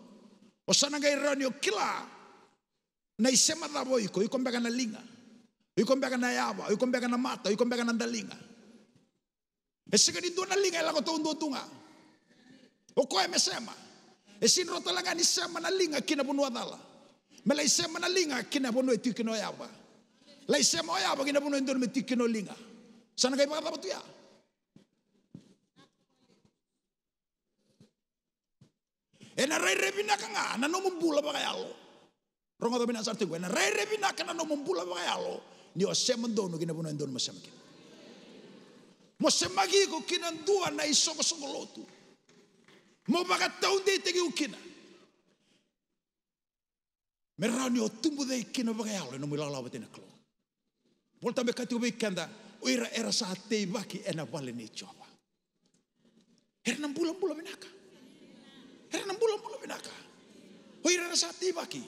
O sana ngai ranyo kila. Na isema dabo iko mbega na linga. Iko mbega na yaba. Iko mbega na mata. Iko mbega na ndalinga. Esika ni dona linga ela ko tondo tunga. O ko emesema. Esin rota langa ni sema na linga kina bunua dala. Mela isema na linga kina bunua tikino yaba. La isema yaba kina bunua ndon metikino linga. Sana ngai baka batu ya. Ena rai rebina kanga na no mumbula baka yalo. Rongo to bina sarti ena rai rebina kana no mumbula baka yalo. Ni o sema ndonu kina bunua ndon masema kina. Mo semagi ko kinandua na isongo lotu. Mo baka taunde tegi ukina. Merani o tumbu dei kina baka yalo no mulala batena klo. Volta be kati be kanda oira era sa tei baki ena vale ni choba. Era nam bulan binaka. Era nam bulan binaka. Oira era sa tei baki.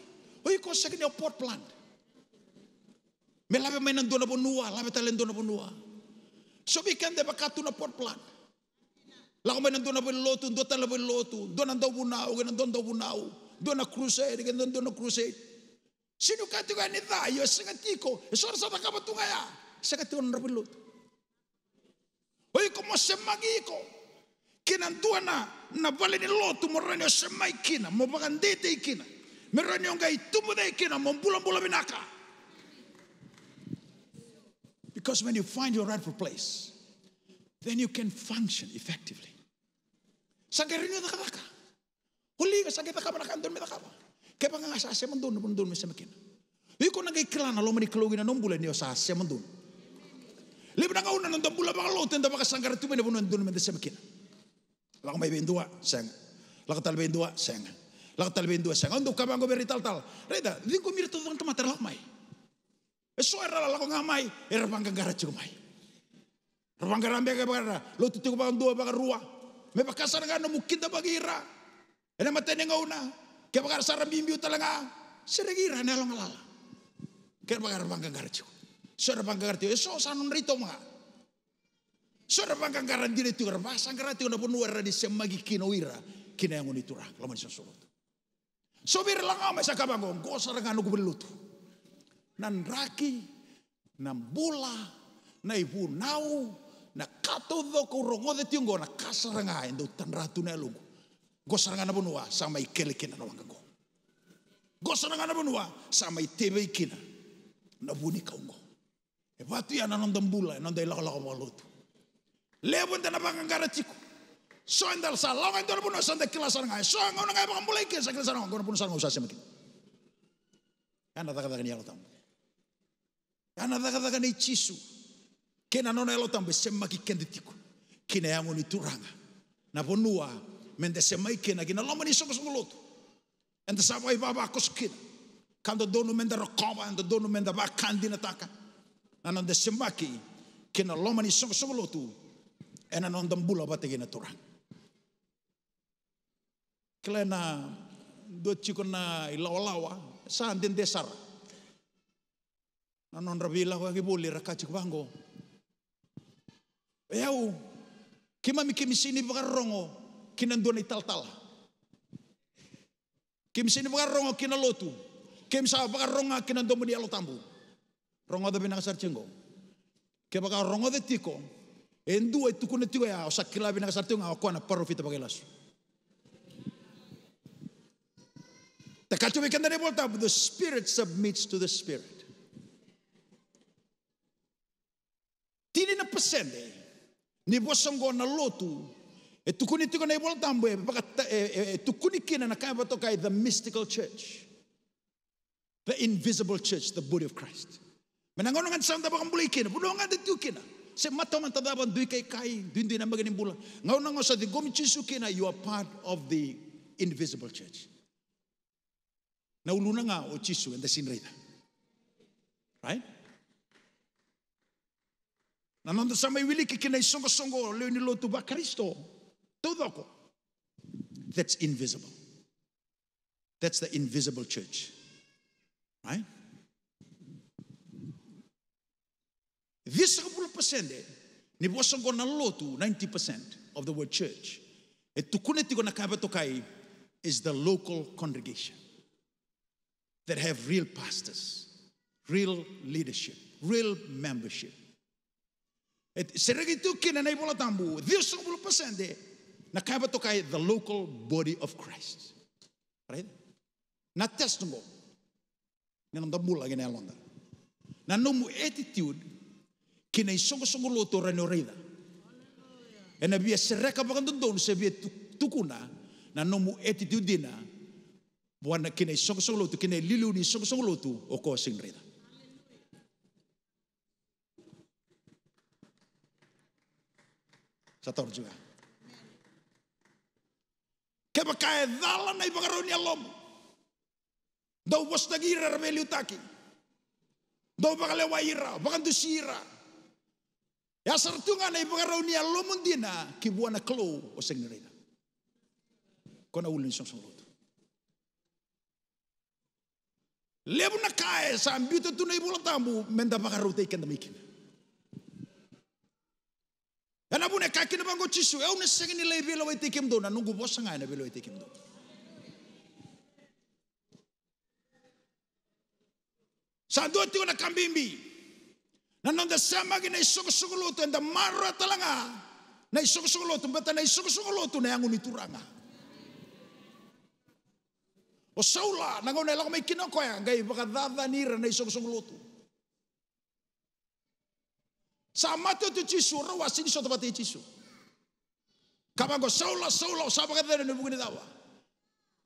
Oi ko sekni o pot plant. Me labe mainan dona bonua, labe talen dona bonua. So bikan de bakatu na pot plant. Lago mainan dona lotu, dota la lotu, dona do bunau, gena don do bunau, dona crusade, gena dona crusade. Sino katu ga ni da, yo sengatiko, so sa ta kabatunga ya. Sengatiko na lotu. Oi como se magiko. Kinantua na vale ni lotu morani o semai kina, mo bagandete ikina. Merani o ngai tumu de ikina, mo bula binaka. Because when you find your rightful place, then you can function effectively. Sangkainya tak kata. Huli kasangkita ka mana kantor meta kapa. Kaya pang asasya mandun mesemakin. Iko nagay klana lo mani kalugin na nombula niyo asasya mandun. Libre na kauna nang dambula baka lo tenda baka sangkar tu mena bunuan dun mesemakin. Laka may bendua sang. Laka tal bendua sang. Laka tal bendua sang. Ando kabang go beri tal. Reda, din ko mirto dang tomater lakmay. Eso era la ko ngamay, era panggang garat chumay. Rapanggaran bega bagara, lo tutu bang dua bagar rua. Me bakasar nga no mukinda bagira. Ena matene ngauna, ke bagar saram bimbiu talanga. Seregira na long lala. Ke bagar panggang garat chu. So panggang garat eso sanon rito mga. So panggang garan dire tu garba sanggarat na punua di semagi kinoira, kina yang unitura, laman sa sulot. So bir lang ama sa kabangong, ko saranga no kubelutu. Nan raki, nan bula, na ibu nau, na kato do ko rongo de tiungo na kasaranga endo tanratu na lugo. Gosaranga na bunua sama ikele kina na wangago. Gosaranga na bunua sama itebe kina na buni kaungo. E batu ya nanondam bula, nonda ilaka walutu. Lebo nda na bangangara chiku. So endal sa lawan ndo na bunua sanda kilasaranga. So ngona ngai bangambula ikesa kilasaranga ngona bunua saranga usase makin. Yana taka ni yalo tamu. Yana daga ni chisu. Kena nona elo tambe sema ki kenditiku. Kina yangu ni turanga. Na bonua mende sema ikena kina loma ni soko lotu. Enda sabai baba koskina. Kando donu mende rokoba enda donu mende ba kandina taka. Na nende sema ki kina loma ni soko lotu. Ena nondam bula bate kina turanga. Klena do chiko na ilawa sa den desar na non rabila ko gibuli rakachik bango eu kimami kimisini bagarongo kinandoni tal kimisini bagarongo kinalotu kimsa bagaronga kinandomuni alotambu rongo da binakasar chengo ke bagarongo de tiko endu e tukune tiko ya osakila binakasar tinga akona parofita bagelas. The spirit submits to the spirit. Tini na pasende ni bosongo na lotu e tukuni tiko na iboltambo e tukuni kina na kaya batokai the mystical church, the invisible church, the body of Christ. Menangono ngan sanda bakang bulay kina, puno ngan dito kina. Se mataw man tadaban dui kay dui na maganing bula. Ngayon nga sa di gomichisu kina, you are part of the invisible church. Nauluna nga o chisu and the sinreda. Right? Nanonda sa may wili kikina isongo-songo leo niloto ba Kristo. Todo ako. That's invisible. That's the invisible church. Right? This 10% ni bosongo na loto 90% of the word church. E tukuneti ko nakabatokai is the local congregation that have real pastors, real leadership, real membership. Seregi kina na ibola tambu. This 10% nakabatokai the local body of Christ. Right? Na testungo. Nanonda mula gina alonda. Na nomu attitude kina isongo-songo loto rano reida. E na bia sereka bakandondon se bia tukuna na nomu attitude dina buana kina isongo-songo loto kina lilu ni isongo-songo loto o ko sing reida. Sator juga. Keba kaya dala na ibagaron ni alom. Daw was nagira rebellion taki. Daw bakalewa ira, bakandusira. Ya sartunga na ibagaron ni alom dina kibuana klo o sing reida. Kona ulin isongo-songo loto. Lebu na kaya sa ambito tunay bulatambu menda bakarote ikanda mikin. Ana bune kakina bango chisu eu na segini lebe lo ite kimdo na nungu bosa ngai na belo ite kimdo. Sa do tiko na kambimbi. Na nonda sama gina isoko loto enda marra talanga. Na isoko loto beta na isoko loto na yangu nituranga. O saula na ngone la mai kino koya ngai bakadada nira na isoko loto. Sa mato tu chisu rawa sini soto bate chisu. Kabango saula sa bakadada ne bugini dawa.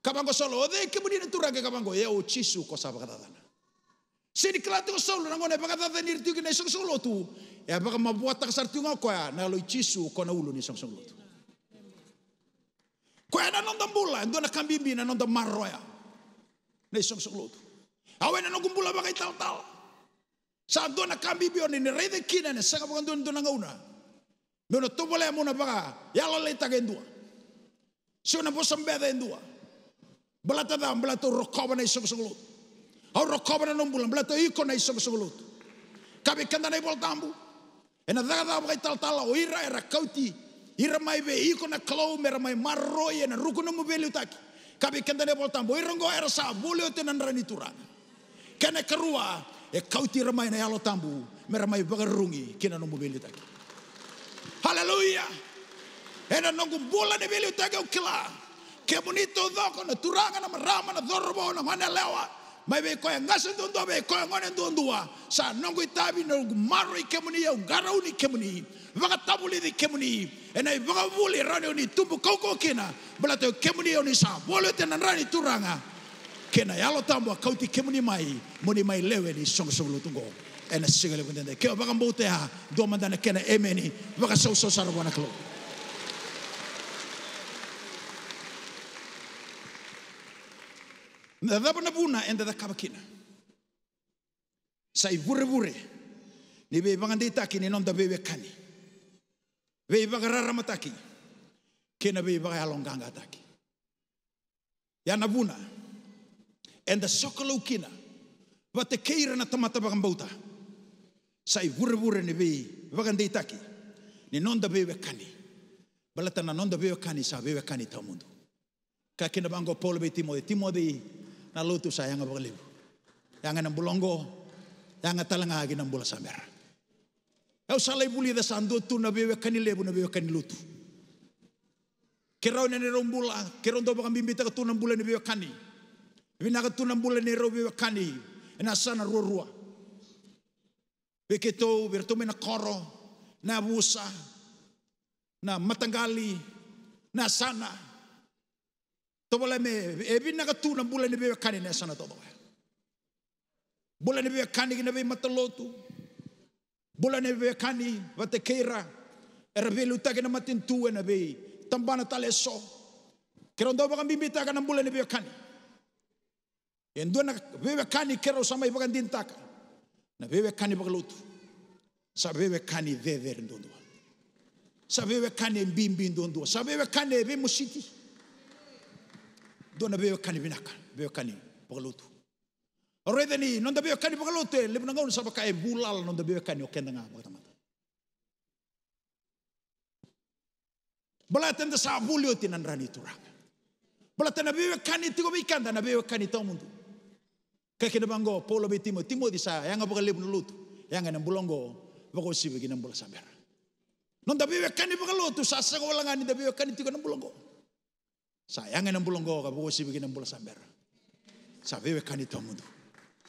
Kabango solo ode ke budi turanga kabango ye o chisu ko sa bakadada. Sini klato ko saula na ngone bakadada nira tu na isoko loto. E baka mabuata kasartunga koya na lo chisu ko na ulo ni isoko loto. Koya na nonda mbula ndo na kambimbi na nonda marroya. Na isong loto. Awe na nagumbula ba kay tal-tal. Sa doon na kambibyo ni rede kina na sa kapag doon na ngauna. Doon na tubole mo na baka yala leta gendua. Siyo na bosang beda endua. Balata da balato rokoba na isong loto. Aw rokoba na numbulang balato iko na isong loto. Kabi kanda na ibol tambu. E na daga ba kay tal-tal o ira era kauti. Ira mai be iko na klau mera mai marroy na ruko na mobile utaki. Kabi kanda ne bol tambo irongo era sa boleh tenan rani turana. Kena kerua e kauti ramai na yalo tambu meramai bagarungi kena no mobile taki. Haleluya. Ena nongu bola ne beli taki ukila. Ke bonito doko na turanga na marama na dorbo na mana lewa. Mai be ko ngase dondo be ko ngone dondua. Sa nongu itabi no maro ikemuni ya garauni kemuni. Vaga tabuli di kemuni. Ena vaga buli rani oni tumbu koko kena. Balato kemuni oni sa boleh tenan rani turanga. Kena yalo tambo kauti kemuni mai moni mai lewe ni song lutungo. Ena sigale bundende. Keo vaga mbote ha do mandana kena emeni vaga so sarwana klo. Na daba na buna enda da kabakina. Sai vure ni be vaga ndita kini nonda bebe kani. Be vaga raramataki. Kena be vaga alonganga taki. Ya nabuna and the sokolokina vate keira na tamata bagambauta sai vure ne be vagandeitaki ni nonda be kani balata na nonda be kani sa be kani ta mundo ka kina bango Paulo be Timothy na lutu sa yanga bagalibu yanga na bulongo yanga talanga agi na bula samera eu salai buli da sando tu na be kani lebu na be kani lutu kerau ne rombula kerau do bagambimbi ta tu na bula ne be kani vinaka tu na bula ne ro be kani na sana rua beketo bertome na koro na busa na matangali na sana tobola me ebina ka tu na bula ni be kani na sana todo bula ni be kani na be matalotu bula ni be kani vate keira era be luta ke na matintu na be tambana taleso kerondo ba kambimita ka na bula ni be kani endo na be kani kero sama ibagan dintaka na bebe kani bagalutu sa bebe kani vever ndondo sa bebe kani mbimbi ndondo sa bebe kani be musiti do na bebe kani binaka bebe kani bagalutu already ni nonda bebe kani bagalutu le bunanga sa baka e bulal nonda bebe kani okenda nga bagamata bala tenda sa bulio tinan rani turanga bala tena bebe kani tigo bikanda na bebe kani to mundo kakina bango Paulo be Timothy sa yanga bagalebu lutu yanga na bulongo bago sibe ginang bula samera non da bebe kani bagalotu sa sa wala ngani da bebe kani tigo na bulongo sa yanga na bulongo ka bago sibe ginang bula samera sa bebe kani to mundo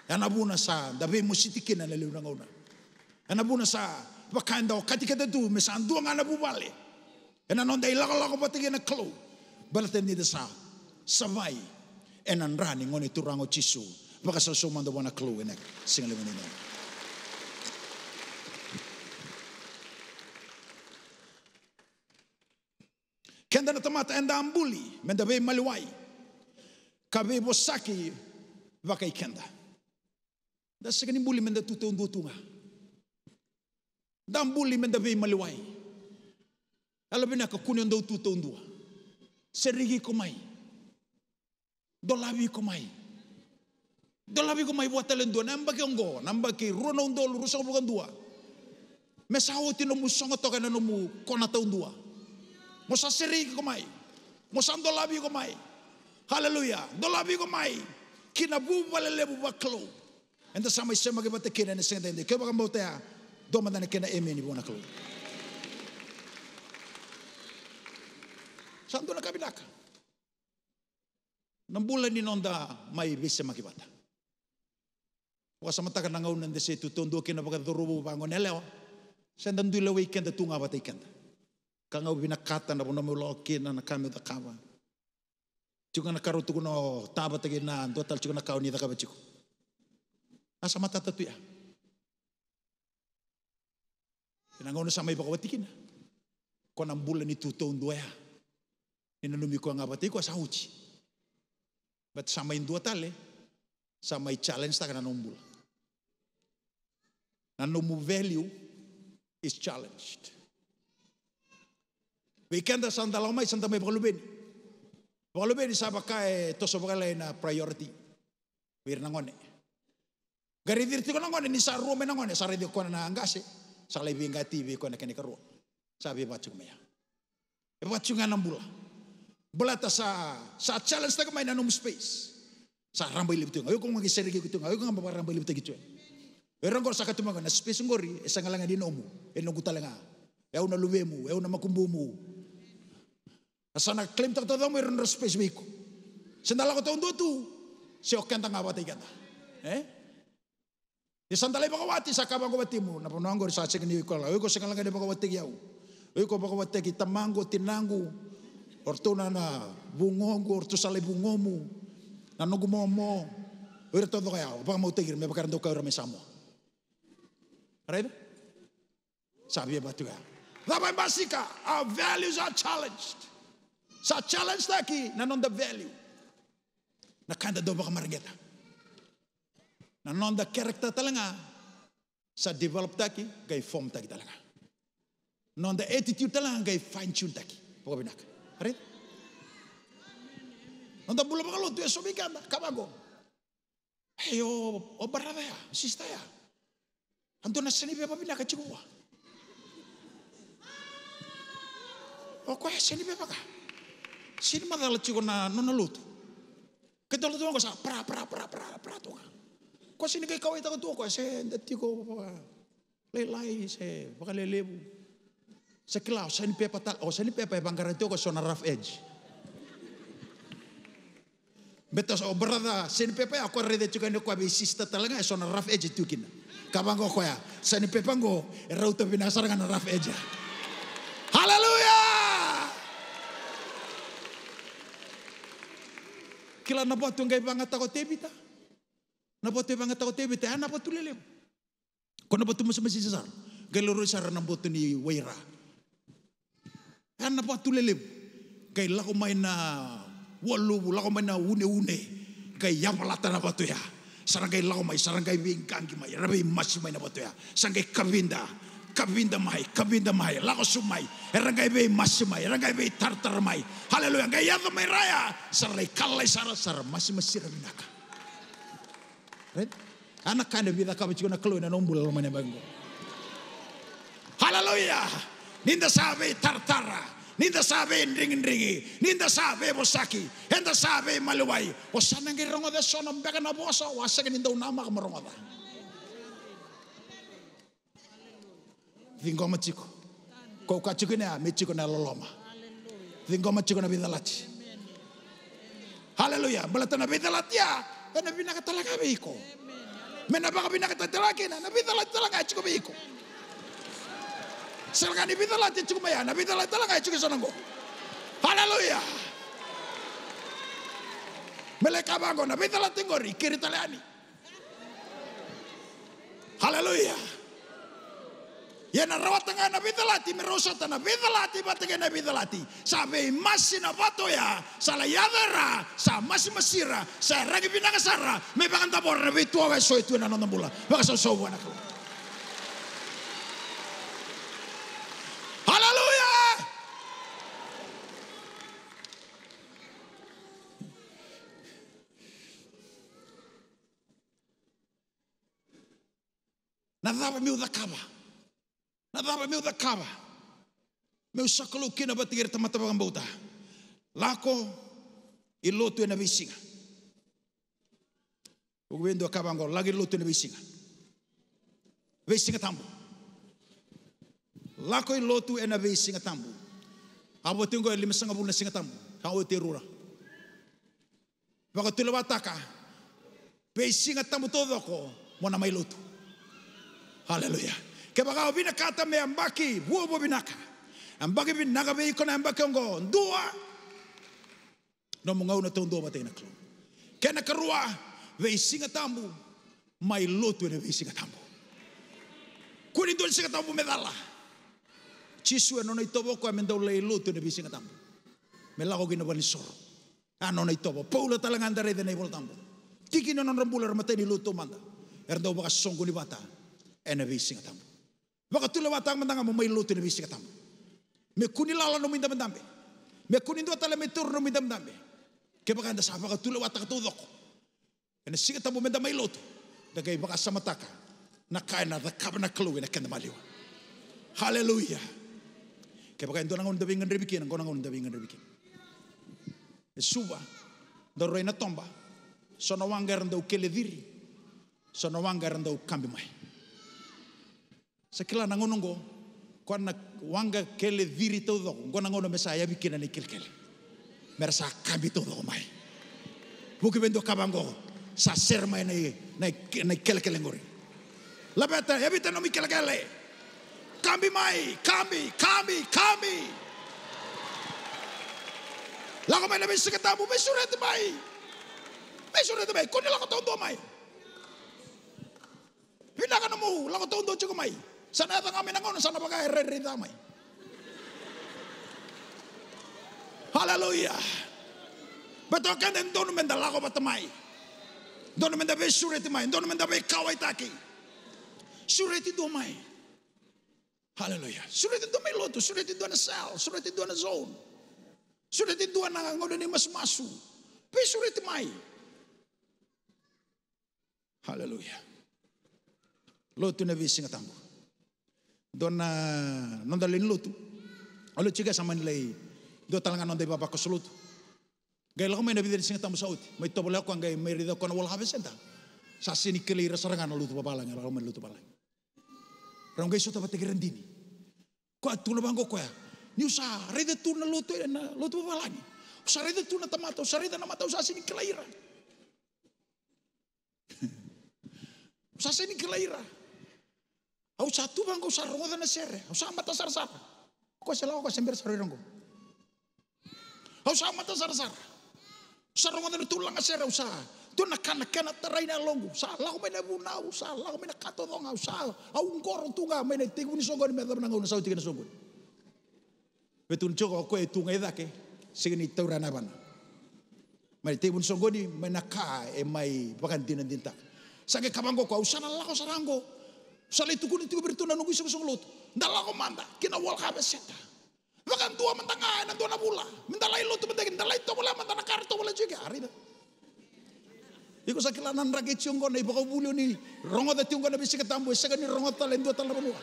yana buna sa da be musitikina na leuna ngona yana buna sa bakanda katika da du mesandu ngana bubale yana non da ilaka batigena klo balaten ni da sa savai enan rani ngoni turango chisu baka sa sumando wana clue nek singali manina kenda na tamata enda ambuli menda be maliwai kabe bosaki vakai kenda da segani buli menda tutu tunga da ambuli menda be maliwai alabina ka kuno ndo tutu ndua serigi komai dolabi komai dolabi ko mai buat talendo namba ke ongo namba ke rono ndol ruso bukan dua mesawo tino musongo toka na mu kona ta undua mosa seri ko mai mosa dolabi ko mai haleluya dolabi ko mai kina bu balele bu baklo enda sama sema ke bate kena ne sendende ke baka motea do mandane kena emeni bona klo santo na kabinaka nambulan ni nonda mai bisa makibata wasamata kana ngau nande se tu tondo kena baka dorubu bangon eleo sendan dule weekend tu ngaba weekend kangau bina kata na bono loki na kame da kaba juga na karu tu no taba tege na total juga na kau ni da kaba chiku asa mata tu ya ina ngau na samai baka watikina kona mbula ni tu tondo ya ina numi ko ngaba tiko sa uchi but samai dua tale samai challenge ta kana nombula na no value is challenged. Weekend santa lamai santa mai bagalubeni. Bagalubeni saba kae toso bagalai na priority. Wir nangone. Gari dirti ko nangone ni sa ruo menangone sa radio ko na angase. Sa live nga TV ko na kene karo. Sabi bacu meya. E bacu nga nambula. Belata sa challenge ta kamay na no space. Sa rambay libto. Ayo ko magiseri ko ito. Ayo ko nga rambay libto gitu. Erang ko sa katumangan na space ngori esa ngalanga dinomu eno gutalanga eu na luvemu eu na makumbumu asana claim ta todo mo erang space biko sendala ko tondo tu se okenta ngabata igata di sandalay bakawati sa kabang ko batimu na ponongor sa sekni ko la eu ko sengalanga de bakawati yau eu ko bakawati kitamango tinangu ortuna na bungongo ortu sale bungomu na nogumomo ero todo kaya baka mo tegir me bakarando ka rame samo right? Sabi ba tuya? Dapat basika, our values are challenged. Sa challenge taki nanon the value. Nakanda do baka margeta. Nanon the character talanga sa develop taki gay form taki talanga. Non the attitude talanga gay fine tune taki. Poko binak. Right? Non the bula baka lo tuya sobikanda kabago. Ayo, barada ya, sista ya. Anto na seni pepa pinaka chikuwa. Ko ya seni pepa ka. Sini madala chiko na nona lutu. Kedolo tuwa ko sa pra to ka. Ko sini kay kawai ta ko ko se dati ko lelai se baka lelebu. Sa kilaw seni pepa ta o seni pepa bangara to ko sona rough edge. Betos o brada seni pepa ako rede chiko ne ko abi sista talaga sona rough edge tukina. Kabango ko ya seni pepa ngo rauta binasar na rough edge. Haleluya. Kila nabotu ngai bangat ako tebita. Nabotu bangat ako tebita. Nabotu lelem. Kung nabotu mo sa masisasar. Kay loro sara nabotu ni Waira. Nabotu lelem. Kay lako may na walu, lako may na une-une. Kay yapalata nabotu ya. Sarang kay lako may, sarang kay bingkangi may. Rabi masi may nabotu ya. Sarang kay kabinda. Kabinda mai, lako sumai, erangai be masimai, erangai be tartar mai, haleluya, ngai yato mai raya, sarai kalai sara masih masira binaka. Right? Anak kane bida kami cikuna keluar na nombul lamanya banggo. Haleluya, ninda sabe tartara, ninda sabe ringi, ninda sabe bosaki, ninda sabe maluai, osana ngai rongoda sonam beka na bosa, wasaka ninda unama kamarongoda. Vingoma chiko. Kau kachiko na me chiko na loloma. Vingoma chiko na bidalati. Haleluya. Balata na bidalati ya. Na binaka talaga biko. Mena baka binaka talaga na bidalati talaga chiko biko. Selga ni bidalati chiko maya na bidalati talaga chiko sonango. Haleluya. Meleka bango na bidalati ngori kiri taliani. Haleluya. Yana rawat tengah na bidalati merosota na bidalati batenge na bidalati sabe masi na bato ya sala yadara sa masi masira sa ragi binaka sara me bakan tabor na bitu awe so itu na nonambula baka so wana ko. Haleluya. Nadhaba mi udakaba. Nadhaba meu da cava. Meu sakalo kina batigir tamata bagang bauta. Lako iloto na bisinga. Ugwendo akabango lagi iloto na bisinga. Bisinga tambo. Lako iloto na bisinga tambo. Abo tingo 5 bulan na singa tambo. Hawo terura. Baka tulawataka. Bisinga tambo todo ko mo na may loto. Hallelujah. Kebaka binakata me ambaki huo binaka ambaki binaka be ikona ambaki ngo ndua no mungau na tondo batay na klo kena karua ve singa tambu mai loto ne ve singa tambu kuni dol singa tambu medala chisu no nei tobo ko amendo le loto ne ve singa tambu me lago gina bani soro ano nei tobo paula talangan dare de nei vol tambu tiki no non rambular matay ni loto manda erdo baka songo ni bata ene ve singa tambu. Baka tula watang mandanga mo may luto na bisi katamo. Me kuni lala no minda mandambe. Me kuni ndo tala me tur no minda mandambe. Kaya baka anda sa baka tula watang katudok. Kaya siga tamo minda may luto. Dagay baka sa mataka. Nakain na nakaba na kaluwi na kanda maliwa. Hallelujah. Kaya baka ndo nangon dabingan ribikin. Ang nangon dabingan ribikin. Suba. Daroy na tomba. Sonawangar daw kelediri. Sonawangar daw kambimay. Sakila nangonongo kwa na wanga kele viri todo ngo nangono mesa ya bikina ni kilkele mersa kambi todo mai buki bendo kabango sa serma na kelkele ngori labeta ya bita no mi kelkele kambi mai kambi lago mai na bisi katabu mesuret mai kuni lago tondo mai pinaka no mo lago tondo chuko mai. Sana ata kami nangono sana baka ereri damai. Haleluya. Beto kan den donu menda lago batamai. Donu menda be sureti mai, donu menda be kawai taki. Sureti do mai. Haleluya. Sureti do mai loto, sureti do na sel, sureti do na zone. Sureti do na ngono ni mas masu. Be sureti mai. Haleluya. Lotu na visinga tambo. Dona nondalin lotu. Alo chiga sama nilai do talangan nondai baba kosulutu. Gay lako may nabidin singa tambo sauti. May tobole ako ang gay may rida ko na wala habesenta. Sa sinikilira sarangan lutu babalang lako may lutu balang. Rong gay suta batigirandini. Ko atuna bango ko ya. Ni usa rida tu na lutu babalang. Usa rida tu na tamata, usa rida na mata usa sinikilira. Usa sinikilira. Au satu bang ko sarong na sere. Au sa mata sar-sar. Ko selaw ko sember sarirong ko. Au sa mata sar-sar. Sarong na tulang sere usa. Tu nakana taray na longo. Sa la ko may nabunau, sa la ko may nakatodong sa. Au ngor tunga may nagtigun songgon may na ngau na sauti na songgon. Betun choko ko tunga idake. Sige ni tawra na bana. May tigun songgon ni may naka may bakantin din ta. Sage kabango ko usa na la ko sarango. Salai tukun itu bertuna nunggu isong lut. Ndala ko manda kina wal kabeseta. Bakan tua mentanga na dona bula. Mendalai lut mentagin ndalai to bola mantana karto bola juga arida. Iko sakilanan rage ciunggo na ibako bulyo ni rongo da ciunggo na bisika tambo sagani rongo talen do tal banu.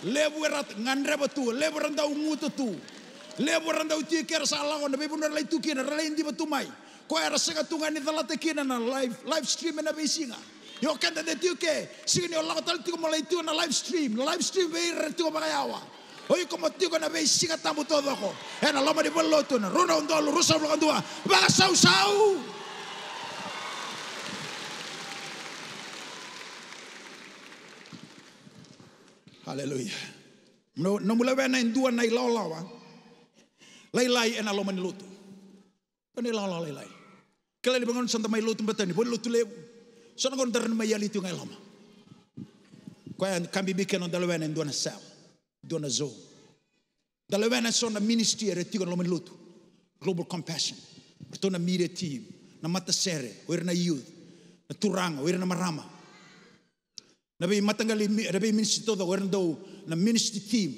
Lebu erat ngandre batu, lebu randa umutu tu. Lebu randa uti ker sala ko na bibuna lai tukina ralai ndi batu mai. Ko era sega tungani dalate kina na live stream na bisinga. Yo kanda de tiuke sini Allah tal tiuke mulai tu na live stream be tu bagayawa. Oi como tiuke na be sika tambo todo ko. Ena lama di beloto na rona ndolo rusa blo ndua. Baga sau. Haleluya. No mulai bena ndua na ilawa. Lai ena lama ni lutu. Ena ilawa lai. Kala di bangun santa mai lutu betani, boleh lutu lebu. Sono kon darn ma yali tu ngai lama. Ko en kambi biken on dalwen en dona sel. Dona zo. Dalwen en sona ministry er tigon lo lutu. Global Compassion. Bertona media team. Na mata sere, wer na youth. Na turanga, wer na marama. Na be matangali na be ministry todo wer ndo na ministry team.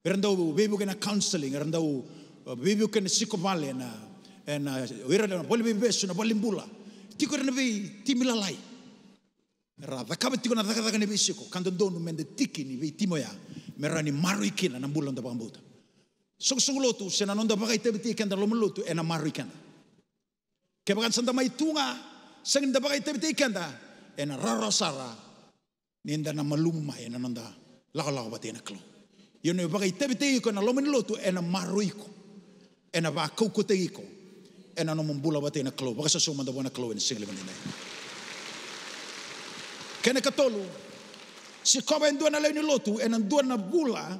Wer ndo bebu kana counseling, wer ndo bebu kana psikovale na wer na boli bebesu na bolimbula. Tiko na be timilalai. Rada kabe tiko na daga ne bisiko kando donu mende tiki ni be timoya merani maruikina na bulan da bambuta. Song lotu sena nonda bagai tebe tikan da lomelotu ena maruikana. Kebakan santa mai tunga sengin da bagai tebe tikan da ena rarasara ninda na maluma ena nonda laga batena klo. Yono bagai tebe tikan na lomelotu ena maruiko. Ena ba kokoteko. Ena no membula batena klo. Baka sa sumanda bona klo en single manina. Kena katolu si koba en dua na leuni lotu en dua na bula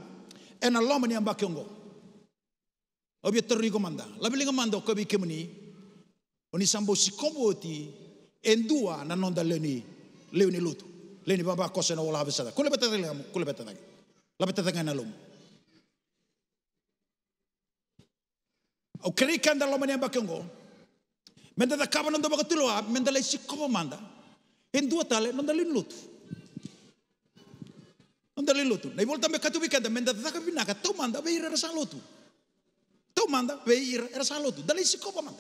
en loma ni ambake ngo. Obi terrigo manda. Labi manda ko bi kemuni. Oni sambo si kobo ti en dua na nonda leuni lotu. Leuni baba ko sena wala habisada. Kule beta tanga kule beta tanga. La beta tanga na lom. O kri kanda loma ni ambake ngo. Menda da kaba nonda bakatulo menda le si kobo manda. En dua tale non dalin lutu. Non dalin lutu. Na volta me katu bikanda menda taka binaka tau manda be ira sa lutu. Tau manda be ira sa lutu. Dalin sikopa manda.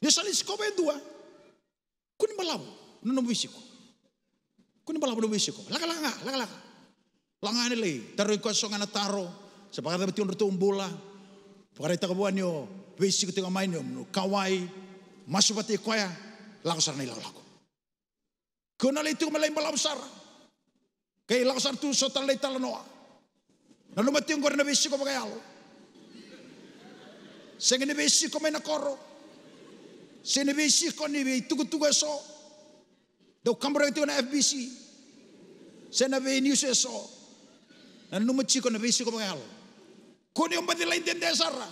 Ni sali sikopa en dua. Kuni malabu no bisiko. Kuni malabu no bisiko. Laka. Langa ni le taro ko so ngana taro. Sepakata betion retu umbola. Pakare ta kabuan yo bisiko tinga main no kawai. Masupati koya lako sarna lako. Kuna le tu malay balam sara. Kay lakasar tu so talay talanoa. Na lumati ngor na besi ko bagayalo. Senge ni besi ko may nakoro. Senge ni besi ko ni tugu so. Do kamera itu na FBC. Senge na be news so. Na lumati ko na besi ko bagayalo. Kuni yung badilay dende sara.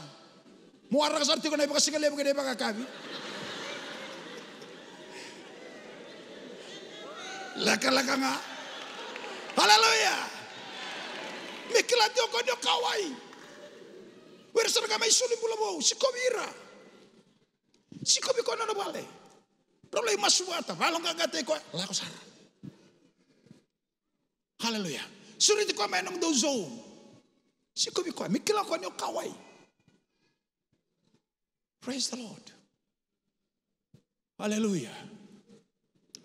Muara kasar ti ko na ibakasingale bagay bagakabi. Laka nga. Haleluya. Mikilatio ko nyo kawai. Wersa ka may suli bula mo. Sikobira. Sikobi ko na bale. Problema masuata. Balong kagate ko. Lako sara. Haleluya. Suriti ko may nang dozo. Sikobi ko. Mikila ko nyo kawai. Praise the Lord. Haleluya.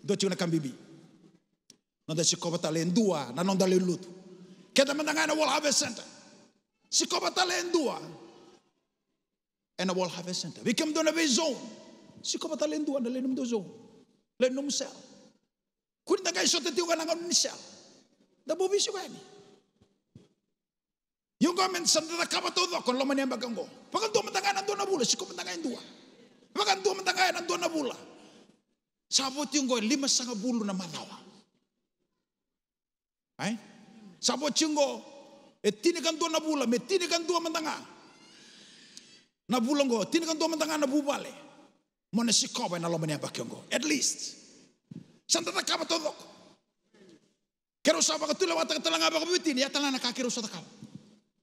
do chuna kambibi no da sikoba talen dua na non dale lutu keda mandanga na World Harvest Center sikoba talen dua na World Harvest Center we come do na zone sikoba talen dua na lenum do zone lenum sel kun da kai sote tiu kana ngon sel da bobi sio kani yung gamen sanda kaba todo kon lo mani bagango pakan do mandanga na do na bula sikoba mandanga dua pakan do mandanga na do na bula sabot yung go 5 na madawa. Ay? Sabot yung go tinikan do na bula, me tinikan do mandanga. Na bulang go, tinikan do mandanga na bubale. Mo na sikoba na lo mani bakyong go. At least. Santa ta kaba todo. Kero sa ba katula wata talanga ba kabitin, ya talana ka kero sa ta kaba.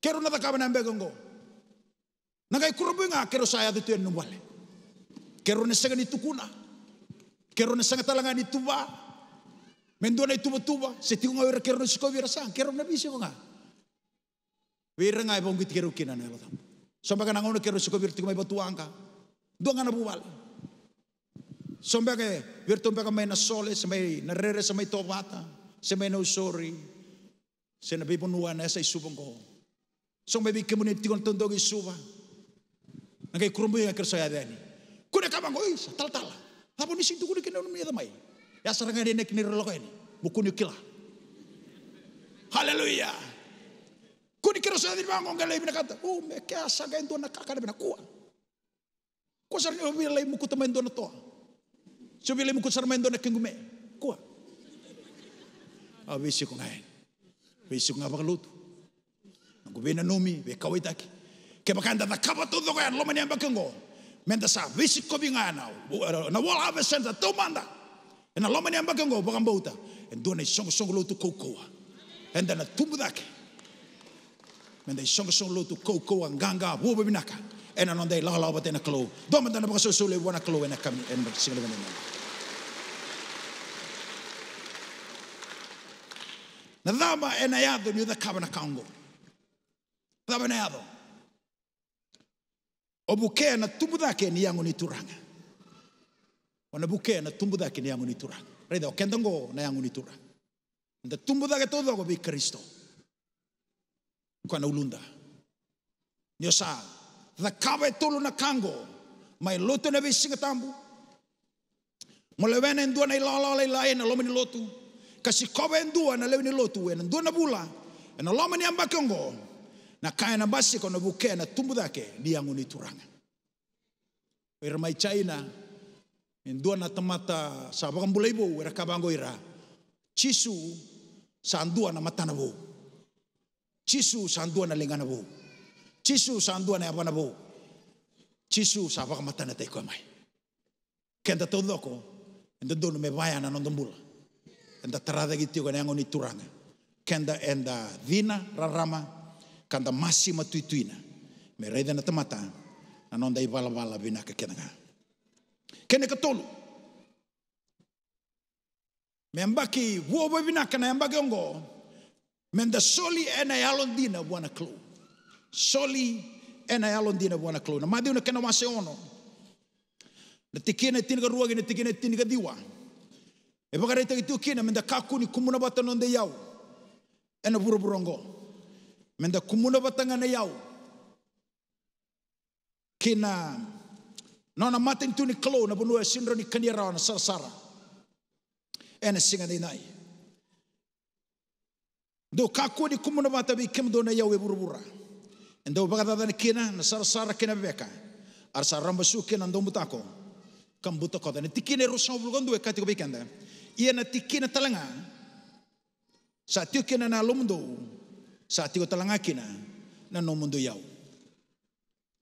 Kero na ta kaba na bagang go. Nagay kurubo nga kero sa ya dito yan numwale. Kero na sa ganito kuna. Kero na sanga talanga ni tuba. Mendo na tuba-tuba. Se tingo nga wira kero na siko wira sang. Kero na bisyo nga. Wira nga ibang git kero kina na ilatam. Somba ka nangono kero siko wira tingo may batuang ka. Doon nga nabuwal. Somba ka wira tumba ka may nasole. Sa may narere sa may tobata. Sa may nausori. Sa nabipunuan na sa isubong ko. Somba may kimunit tingon tundog isuba. Nagay kurumbo yung kero sa yadani. Kuna ka bang oy sa tal-tala. Hapon ni sinto ko ni kinanong niya damay. Ya saranga din na kinirolo ko yan. Bukun yung kila. Hallelujah. Kuni kiro sa din bangong galay binakata. Oh, may kaya sagayin doon nakakana binakuha. Kung saan yung bilay mo kutamayin doon na to. So bilay mo kutsaramayin doon na kingume. Kuha. Bisyo ko ngayon. Bisyo nga bakaluto. Ang gubina numi. Bekaway taki. Kaya makanda na kapatudo ko yan. Loman yan bakango. Menda sa visit ko binga na World Harvest Center tomanda na loma ni ambaga ngo bakang bauta and doon ay song lutu kokoa and na tumbudak menda song lutu kokoa nganga buo binaka and anon day lala ba na klo do manda na bakasosule wana klo na kami and singale na dama enayado ni da kabana kango dama enayado o buke na tumbudake ni yangu ni turanga. Ona buke na tumbudake ni yangu ni turanga. Reda o kendango na yangu ni turanga. Nda tumbudake todo ko bi Kristo. Kwa na ulunda. Nyo sa the kabe tolu na kango mai loto na bisinga tambu. Molewena ndua na ilala lai na lomani lotu. Kasi kabe ndua na lewini lotu na ndua na bula na lomani ambakongo. Na kaya na basi kono buke na tumbudake ni yangu ni turanga. Ira mai China ndua na tamata sa bakang bulaibo ira kabango ira. Chisu sa andua na matana bo. Chisu sa andua na lingana bo. Chisu sa andua na yabana bo. Chisu sa bakang matana tay ko mai. Kenda todo ko enda dono me baya na nondombula. Enda tarada gitu ko na yangu ni turanga. Kenda enda vina rarama kanda masi matuituina me reida na tamata anonda i bala binaka kenanga kene katolu me ambaki wo binaka na ambaki ongo menda soli ena yalondina buana klo soli ena yalondina buana klo na madi una kena wase ono na tikina tiniga ruagi na tikina tiniga diwa e bagareta itu kina menda kakuni kumuna bata nonde yau ena burongo menda kumuna batanga na yau kina nona matin tu ni klo na bunua sindro ni kanira na sara ena singa de nai do kaku ni kumuna bata bi kem do na yau e burubura endo bagada na kina na sara kina beka ar saramba su kina ndo mutako kambuto ko na tikine rosa bulgondo e katiko bekanda ia na tikina talanga sa tikina na lumdo sa tiko talanga kina na no mundo yau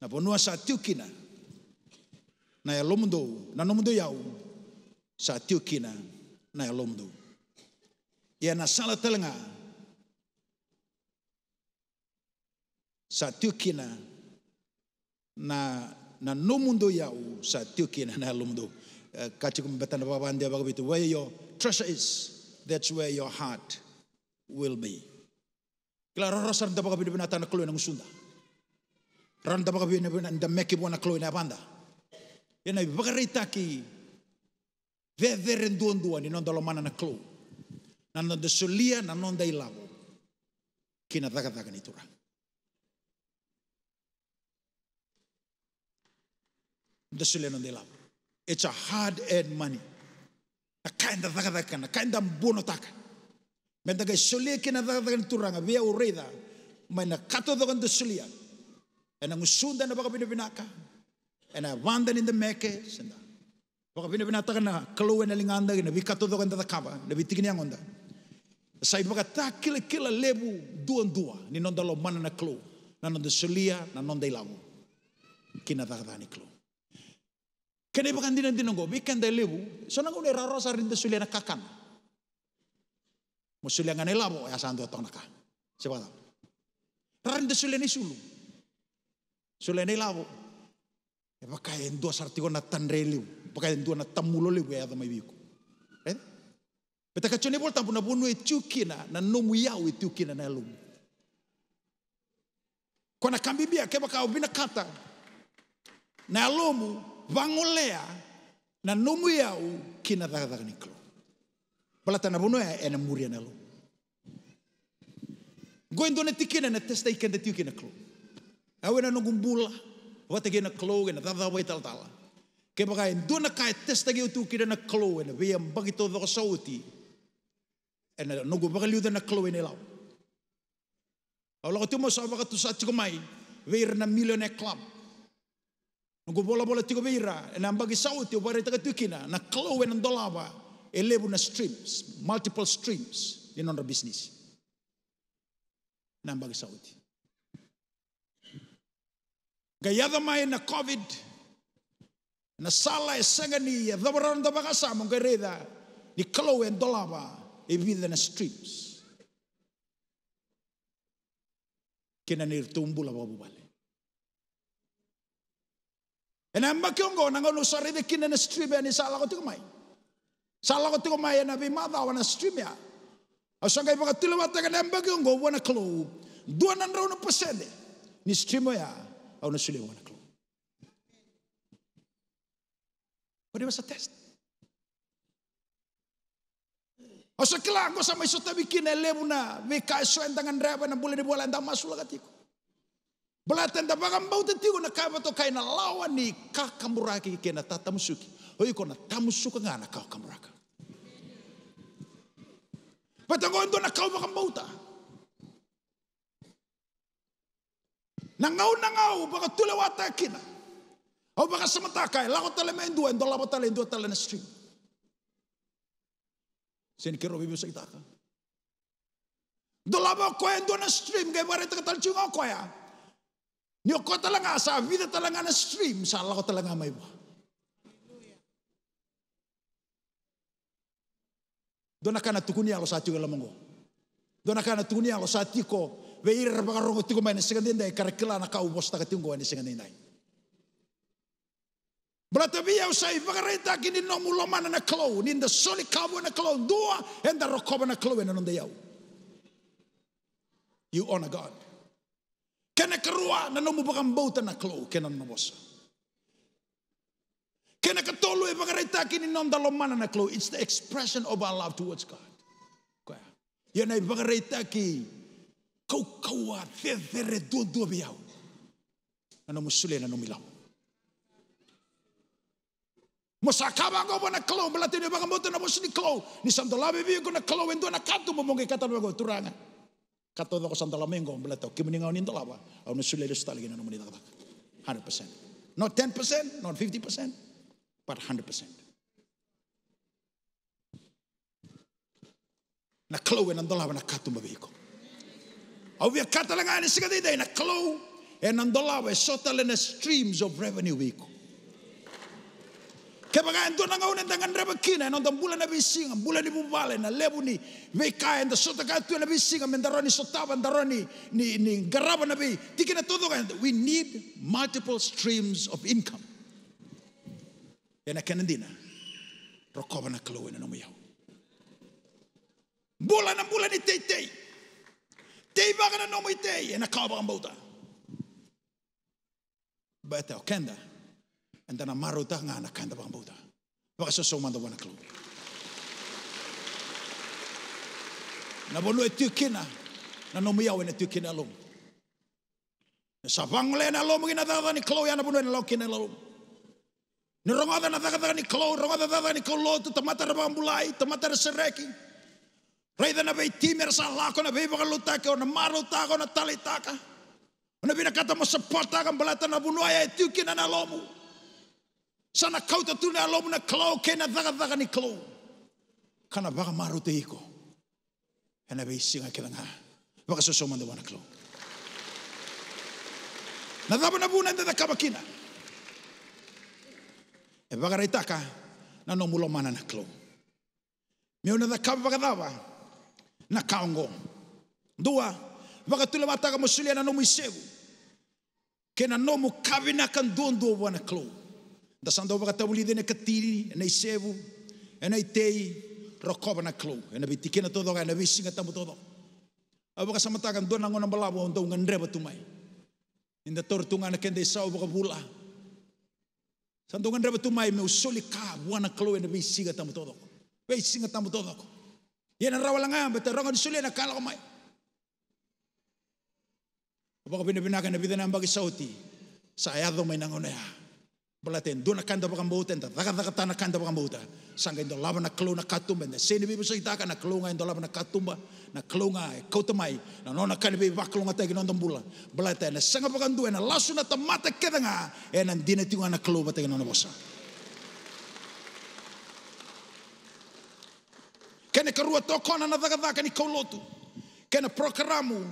na ponua sa tiko kina na ya lomundo na no mundo yau sa tiko kina na ya lomundo ia na sala talanga sa tiko kina na no mundo yau sa tiko kina na ya lomundo kachiko mbetana babande bagabitu where your treasure is that's where your heart will be. Kila rasa randa baka binata na kloy ng sunda. Randa baka binata na meki buwan na kloy na banda. Yan ay baka rita ki Ve dua ni non dalo mana na klo. Na non de solia na non dai lavo. Kina daga ni turang. De solia non dai lavo. It's a hard-earned money. Na kainda daga na kainda bono taka. Menda kai solia kina daga ni turang via ureda. Mai na kato daga de solia. En ngusunda na baka binaka. En wanda in the mekes and baka binaka na kalo na linganda na bikato daga da kaba na bitiki ni angonda. Sai baka kila lebu dua ni non dalo mana na klo na non de solia na non dai lavo. Kina daga ni klo. Kene baka ndina go bikan dai lebu so nango ne raro sa rinda solia na kakan. Mo solia ngane lavo ya santo tonaka. Sebab rinda solia ni sulu. Solia ni lavo. E baka endo sartigo na tanreliu, baka endo na tamulo liu ya da mai biku. Beta kachone volta puna bunu e tiukina na nomu yau e tiukina na lumu. Kona kambibia ke baka ubina kata na lumu vangolea na nomu yau kina daga ni klo. Balata na bunu e na muria na lumu. Goindo na tikina na testa ikenda tiukina klo. Awe na nongumbula, wata gena klo na dada wai tal. Ke baka endo na kai testa ge tiukina na klo na via bagito do sauti. En nogu baka liuda na klo ni lau. Au lako timo sa baka tu sa tiko mai, veira na millionaire club. Nogu bola tiko veira, en ambagi sauti ubare taka tukina na klo na dolaba, elebu na streams, multiple streams, in on the business. Na ambagi sauti. Gayada mai na COVID, na sala e sengani, ya dabaran da baka sa mong reda, ni klo en dolaba, e vida na streams. Kena nir tumbula babu bale. E na mbakiongo na ngono saride kina na stream ya ni sala ko tiko mai. Sala ko tiko mai na bimada wana stream ya. Asanga ibaka tilawata ka na mbakiongo wana klo. 200% ni stream ya au na sule wana klo. But it was a test. O sa kila ko sa may sotabi kinelebu na may kaso ang tangan reba na bula ni bola ang masula katiko. Balatan da bagam bauta tiko na kaya to kay na lawan ni kakamuraki kina tatamusuki. Hoy ko na tamusuka nga na kakamuraka. Patangon do na kau bagam bauta. Nangaw baka tulawata kina. O baka samatakay lakot tala mendo en dolabo tala na stream. Sen kero bibi sa itaka. Dolaba ko endo na stream kay bare ta talchung ko ya. Ni ko talaga sa vida talaga na stream sa Allah ko talaga may ba. Dona kana tukuni ako sa tiyo lamongo. Dona kana tukuni ako sa tiko veir baka rongo tiko may nasingandinday karakila na kaubos ta katingo ni singandinday. Bratabia usai vagareta kini no mulomana na klo ninda soli kabo na klo dua enda rokoba na klo na nonde yau. You honor God. Kena kerua na nomu bakam bauta na klo kena nobosa. Kena katolu e vagareta kini nonda lomana na klo. It's the expression of our love towards God. Kaya. Yana vagareta ki kaua fevere dua biau. Na nomu sule na nomu lau. Mosakaba ko na klo belatino baka moto na bos ni klo ni santo labi bi ko na klo endo na katu mo mongi kata ko turanga kato ko santo lamengo belato kimuningaw ni dolaba au na sulele stali na no monita 100%, not 10%, not 50%, but 100%. Na klo en dolaba na katu mabiko au vi kata langa ni sigade dai na klo en dolaba sotale na streams of revenue biko. Kaya ando na ngayon ang reba kina no dang bulan na bising bulan ni bubale na lebu ni may kaya ando sota ka tu na bising mendaroni sotaba ndaroni ni garaba na bi tiki na todo kan. We need multiple streams of income. Yan na kanandina rokoba na kalo na numayaw. Bulan ni tey baka na numay tey na kawa ang bauta. Bata kenda. Anda na maruta nga na kanda bang buta. Baka so manda wana klo. Na bono e tukina na no miau e tukina lo. Na sabang le na lo mungina da ni klo ya na bono na lo kina lo. Ni rongoda na da ni klo, rongoda da ni klo tu tamata ra bambulai, tamata ra sereki. Raida na bei timer sa la ko na bei baka luta ko na maru ta ko na talitaka. Ona bina kata mo supporta kan balata na bono ya e tukina na lomu. Sana kauta tu na lomu na klo kena da ni klo. Kana baka maru te iko. Ena bei singa kelanga. Baka so manda wana klo. Na daba na buna nda kabakina. E baka reitaka na no mulo mana na klo. Meu na kabaka daba na kaongo. Dua baka tule mataka musulia na no muisebu. Kena no mu kabina kan dondo wana klo. Da sando baka tabuli de ne katiri na isebu na itei rokoba na klo. Na bitikina todo ga na bisinga tamu todo. Abaka samatakan dona ngona balabo ndo ngandreba tumai. Inda tortunga na kende sao baka bula. Santo ngandreba tumai me usoli ka buana klo na bisinga tamu todo. Bisinga tamu todo. Yena rawalanga beta ronga usoli na kala mai. Abaka bina na bidana bagi sauti. Sa ayado mai nangona ya. Balaten dona kanda baka mbauta enta daga tana kanda baka mbauta sanga indo lava na klo na katumba na seni bibu so itaka na klo nga indo lava na katumba na klo nga kautamai na nona kani bibu baklo nga tagi nonda mbula balaten na sanga baka ndu na lasu na tamata kedanga na dina tinga na klo batagi nona bosa kene karua tokona na daga ni kolotu kene programamu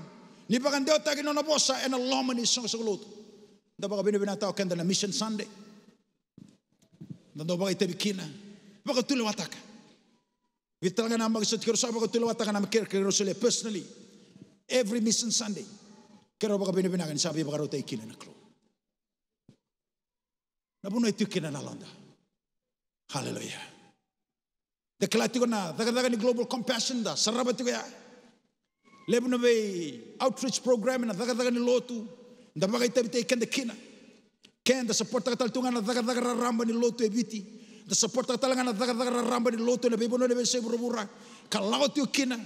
ni baka ndeo tagi nona bosa na loma ni songa solotu da baka bina tao kenda na Mission Sunday. Nando baka itebikina baka tule wataka vitanga na baka sotkero sa baka tule wataka na maker kero sole personally every Mission Sunday kero baka bina kan sabi baka rota ikina na klo na buno itukina na londa hallelujah deklatiko na daga ni global compassion da sarabati ko ya lebno be outreach program na daga ni lotu da baka itebite ikenda kina ken da support tal tunga na daga ramba ni loto eviti da support tal nga na daga ramba ni loto na bebono ne se burubura kalau tu kina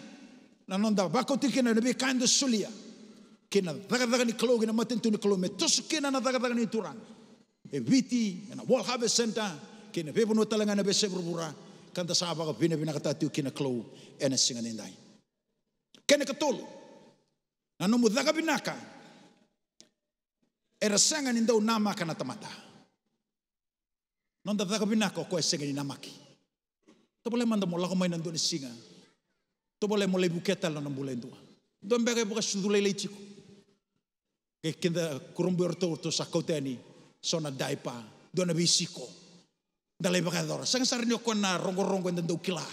na nonda bako tu kina ne be kind sulia kina daga ni klo na matentu ni klo me tos kina na daga ni turang eviti na World Harvest Center kina bebono tal nga na be se burubura kan da saba ka bina kata tu kina klo ena singa nindai ken katolo na no mudaga binaka era sanga ni ndau nama kana tamata nonda daga binako ko senga ni namaki to boleh manda mo lako mai nando ni singa to boleh mo lebu ketal na mbule ndua do mbere buka sudule leichiko ke kenda kurumbu orto sakoteni sona daipa do na bisiko dalai baka dora sanga sarni ko na rongo ndau kila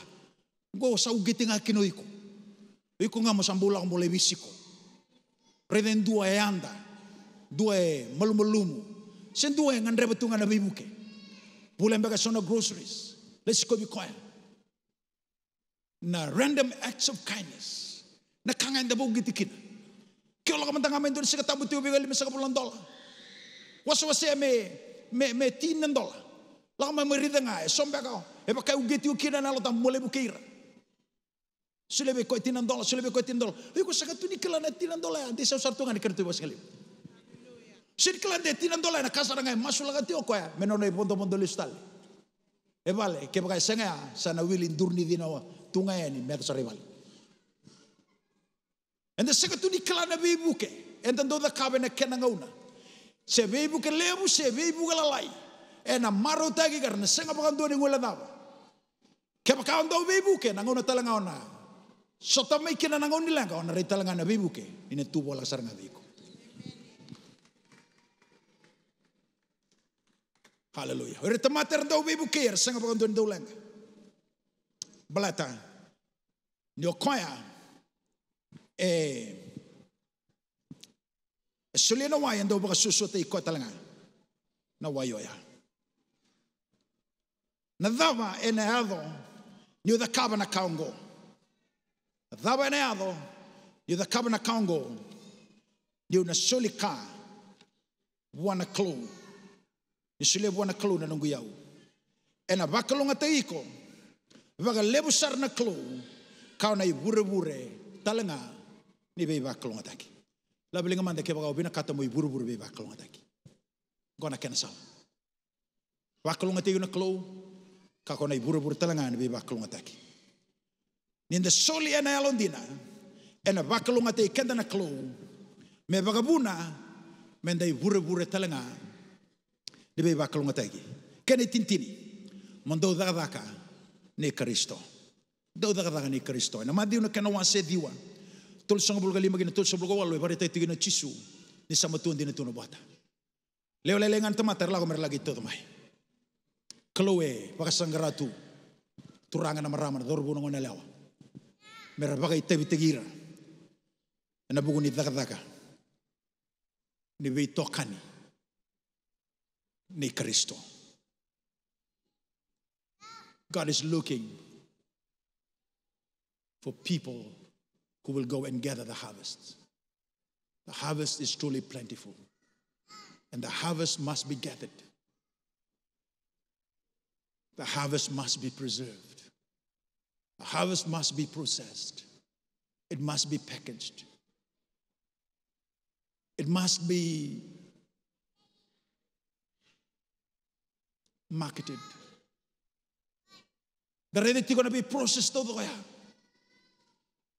go sa ugitinga kinoiko iko ngamo sambula mo le bisiko redendua e anda dua malumu sen dua ngandre betunga na bibuke bulan baga sona groceries let's go be quiet na random acts of kindness na kangan da bogi tikin kyo la kamantanga men don sika tabu tu bigal me saka $1 wasa me $10 la kama merida nga sombe ka e ba ka ugeti ukina na lo tam mole bukeira sulebe ko $10 iko saka tu nikala na $10 ante sa sartunga ni kertu baskali Sirkelan de $10 na kasara ngai masulaga tio ko ya menono bondo listal. E vale ke baka senga sana wilin durni dino tunga ya ni met saribal. And the second ni kala na bibuke entendo da kabe na kenangauna. Se bibuke lebu se bibuke lalai. E na maro tagi karna senga baka ndo ni ngula daba. Ke baka ndo bibuke na ngona talanga ona. Sota mai kena na ngoni langa ona retalanga na bibuke ine tubo la saranga diko. Hallelujah. Ora tamater do bibu keer sanga ba ndo ndo langa. Balata. Ndio koya sulena wa ndo ba susu te ko talanga. Na wayoya. Na dava ene ado ni da kaba na kaongo. Dava ene ado ni da kaba na kaongo. Ni una solika wana klo. Isule buana klo na nungu yau. ena vakalonga te iko vaga lebusar na klo kau na ibure-bure talanga ni be vakalonga taki la belinga manda ke vaga bina kata mo ibure-bure be vakalonga taki gona cancel vakalonga te na klo kau na ibure-bure talanga ni be vakalonga taki ninda soli ena alondina ena vakalonga te kenda na klo me vagabuna menda ibure-bure talanga ni be vakalonga taki kene tintini mondo daga ne Kristo do daga ne Kristo na madiu na kana wase diwa tol sanga bulga lima gina tol sanga bulga walo bare tai tigina chisu ni sama tuan dina tuna bata leo lelengan tamatar lago mer lagi todo mai kloe pakasangaratu turanga na marama na dorbo ngona lewa mer bagai tabi tegira na bugu ni daga ni be tokani ne Kristo. God is looking for people who will go and gather the harvest. The harvest is truly plentiful, and the harvest must be gathered. The harvest must be preserved. The harvest must be processed. It must be packaged. It must be marketed. The ready to be processed todo kaya.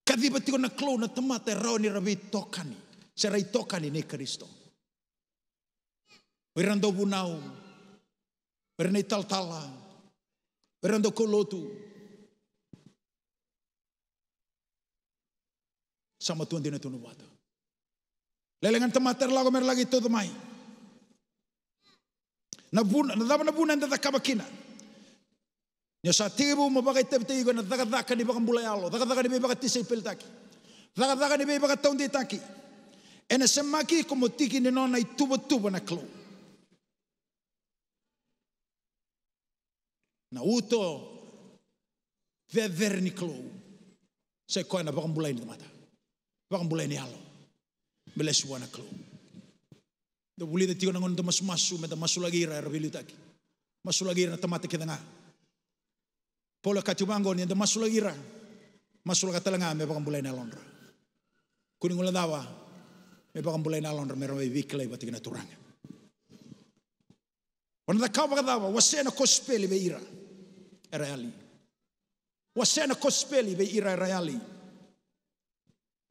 Kadiba tiko na klo na tamata rao ni rabi tokani. Serai tokani ni Kristo. Wirando bunau. Wirane taltala. Wirando kolotu. Sama tuan dina tunu wata. Lelengan tamata lago mer lagi todo mai. Na dama na buna nda kabakina. Nya sa tibu mo bagay tabi na daga ni bakang bulay alo daga ni baka tisay peltaki daga ni baka taundi taki ena semaki como tiki ni nona tuba na klo na uto ver ni klo se ko na bakang bulay ni mata bakang bulay ni alo beles wana klo do buli de tigo nangon to masu meta masulagira rabilitaki masulagira na tamata kidanga Pola katubango ni anda masulagira talanga me bakang bulay na londra kuning ula dawa me bakang bulay na londra me rawi wiklay batigina turanga wana kau baka dawa wasena kospeli be ira reali wasena kospeli be ira reali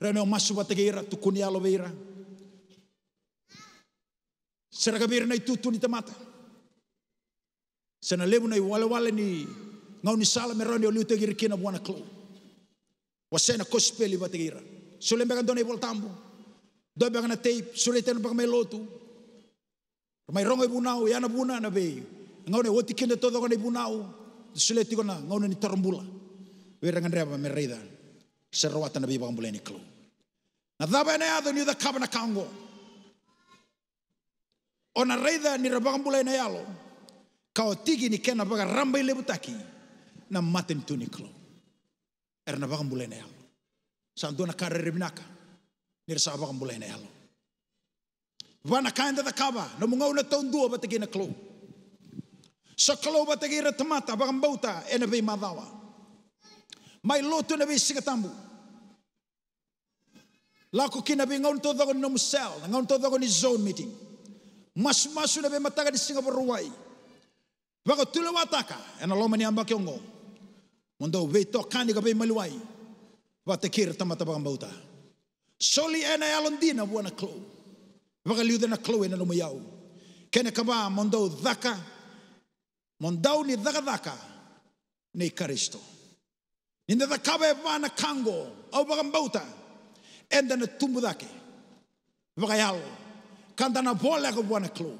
reno masu batigira tukuni alo be ira seragabir na itutu ni tamata sena lebu na wale ni ngau ni sala meroni o liute girikina buana klo wasena kospeli batigira sule mbegan dona ibol tambo do began na tape sule ten bag melotu mai rongo bunau yana buna na be ngau ne woti kinde todo ngone bunau sule tigona ngau ni torombula werangan reba merida serwata na be bag buleni klo na daba na ado ni da kabana kango ona reida ni rabang buleni yalo kau tigi ni kena baga rambai lebutaki na maten tuni klo erna bakang bulene yalo santo na karere binaka nirsa bakang bulene yalo wana kainda da kaba na mungau na taun dua batagi na klo so klo batagi ra tamata bakang bauta ena be madawa mai lotu na be sigatambu lako kina be ngau to dago no musel ngau to dago ni zone meeting masu na be mataga di Singapore ruai baka tula wataka ena loma ni amba kiongo mondo ve to kani ka be maluai wate kir tamata bakang bauta soli ena alondina buana klo baka liuda na klo ena no mayau kena kaba mondo dhaka mondau ni dhaka ni Kristo ninda dhakabe bana kango au bakang bauta enda na tumbu dake baka yao kanda na bola ka buana klo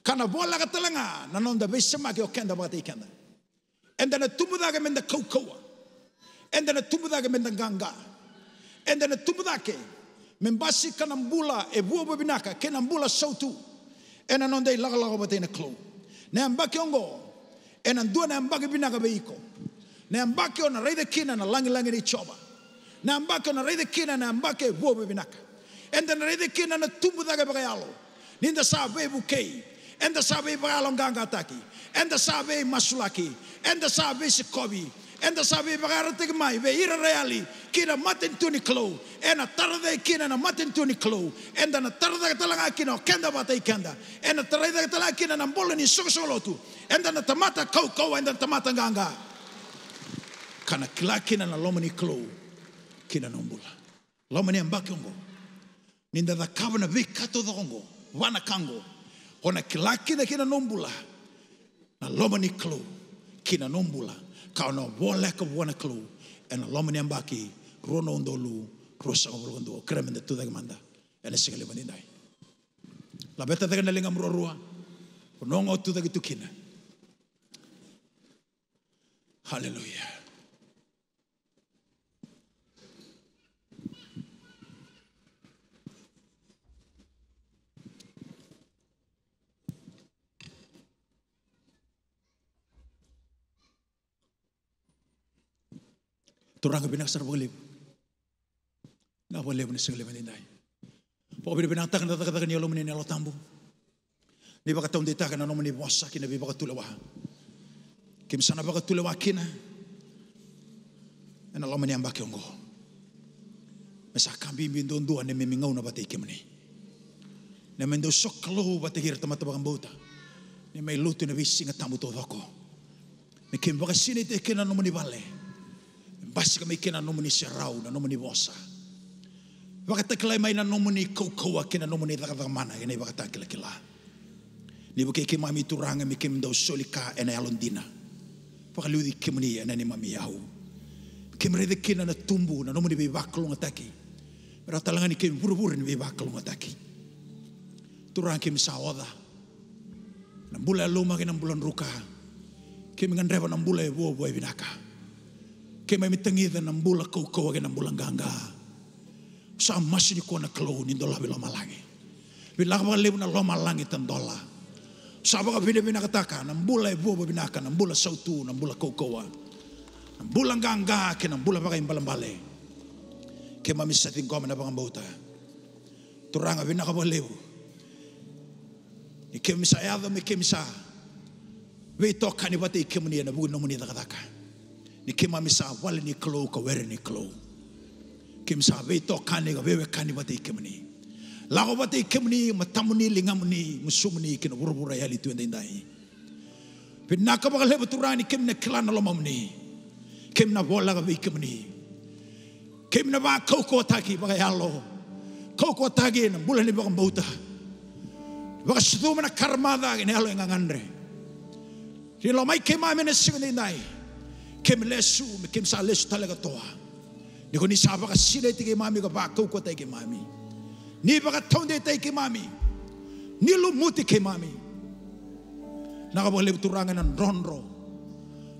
kana bola ka talanga na nonda besema ke okenda bata ikenda enda na tumuda ke menda kaukaua enda na tumuda ke menda ganga enda na tumuda ke membasi kana mbula e buo binaka kena mbula sautu ena nonda laga bata ina klo na ambake ongo ena ndua na ambake binaka beiko na ambake ona reide kina na langi ni choba na ambake ona reide kina na ambake buo binaka enda na reide kina na tumuda ke baka yalo ninda sa bebu kei enda sabe bagalong gangataki, enda sabe masulaki, enda sabe sikobi, enda sabe bagarate mai ve ira reali kina maten tuni klo, ena tarde kina na maten tuni klo, enda na tarde talanga kina kenda bata ikenda, ena tarde talanga kina na bola ni sosolotu, enda na tamata kau enda tamata ganga, kana kila kina na lomani klo, kina nombula, lomani ambaki ongo, ninda da kabana ve kato da ongo, wana kango. Ona kilaki na kina nombula na lomani klo kina nombula ka ona wole ka wana klo ena lomani ambaki rono ondolu rosa ngolondo kremende tu dagamanda ena sigale manindai la beta daga na linga mrorua onongo tu dagitu kina. Hallelujah. Turang binak sar boleh, na boleh benar segala menindai. Pokok binak tak kena tak ni alumni ni tambu. Ni bakat tahun dita kena nomor ni wasa kina bakat tulewa. Kim sana bakat tulewa kina. Ena alumni yang baki ongo. Masa kami bindon dua ni memingau na batai kim ni. Ni mendo sok kalau batai hir tamat bakan bauta. Ni mai lutu na bisi ngatamu to doko. Ni kim bakat sini te kena nomor ni bale. Basi kami kena nomoni serau na nomoni bosa. Wakata kelai mai na nomoni kau kena nomoni tak mana ini wakata kila. Ni bukai kemami turanga mi kem dau solika ena alondina. Pakaludi kemni ena ni mami yahu. Kemre de kena na tumbu na nomoni be baklong ataki. Ratalangan ni kem buru-buru ni be baklong ataki. Turang kem saoda. Na bula luma ke na bulan ruka. Kem ngandreva na bula bo binaka. Kema mitangi dan nambula kau age nambulang ganga. Sa masih ni kona klo ni dola bila malangi. Bila kau lebu na loma langi tan dola. Sa baka bina kataka nambula buah binaka nambula sautu nambula kau nambulang ganga ke nambula baka imbalang bale. Kema misating kau mana baka bauta. Turanga bina kau lebu. Ni kema misaya ada mi kema sa. Weito kani bate ikemuni na buku nomuni kataka. Ni kema misa wale ni klo ka were ni klo. Kim sa veito kani ka wewe kani bate ikemni. Lago bate ikemni matamuni lingamuni musumuni kina burubura yali tu ndai. Pinaka bakale baturani kemna klana lomamni. Kemna bola ka ikemni. Kemna ba koko taki bakayalo. Koko taki na bulan ni bakang bauta. Baka situ mana karmada ni halo ngangandre. Rilo mai kema mena ndai. Kem lesu, kem sa lesu talaga toa. Ni ko ni saba ka sila iti kay mami ka bakaw ko tayo kay mami. Ni baka taonde tayo kay mami. Ni lumuti kay mami. Nakabalib turangan ng ronro.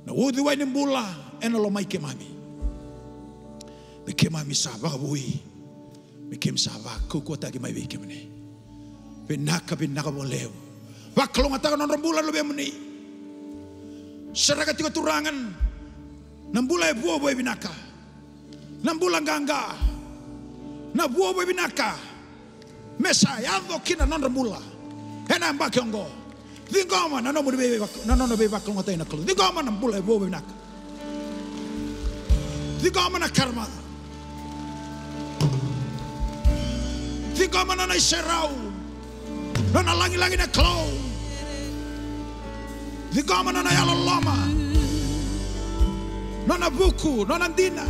Na udiway ng bula, ena lomay kay mami. May kay mami saba ka buwi. May kem saba kuko tayo kay mami kay mani. Pinaka pinakabalib. Baklong at ako ng rambulan lubi mo ni. Sarakat yung turangan. Nambula buah binaka, nambula ganga, na buah binaka, mesaya do kina non nambula, ena mbaki ongo, dingoma na nomu be bakong matay na klo, dingoma nambula buah binaka, dingoma na karma, dingoma na iserau, na langi na klo, dingoma na yaloloma. Nona buku, nona dina.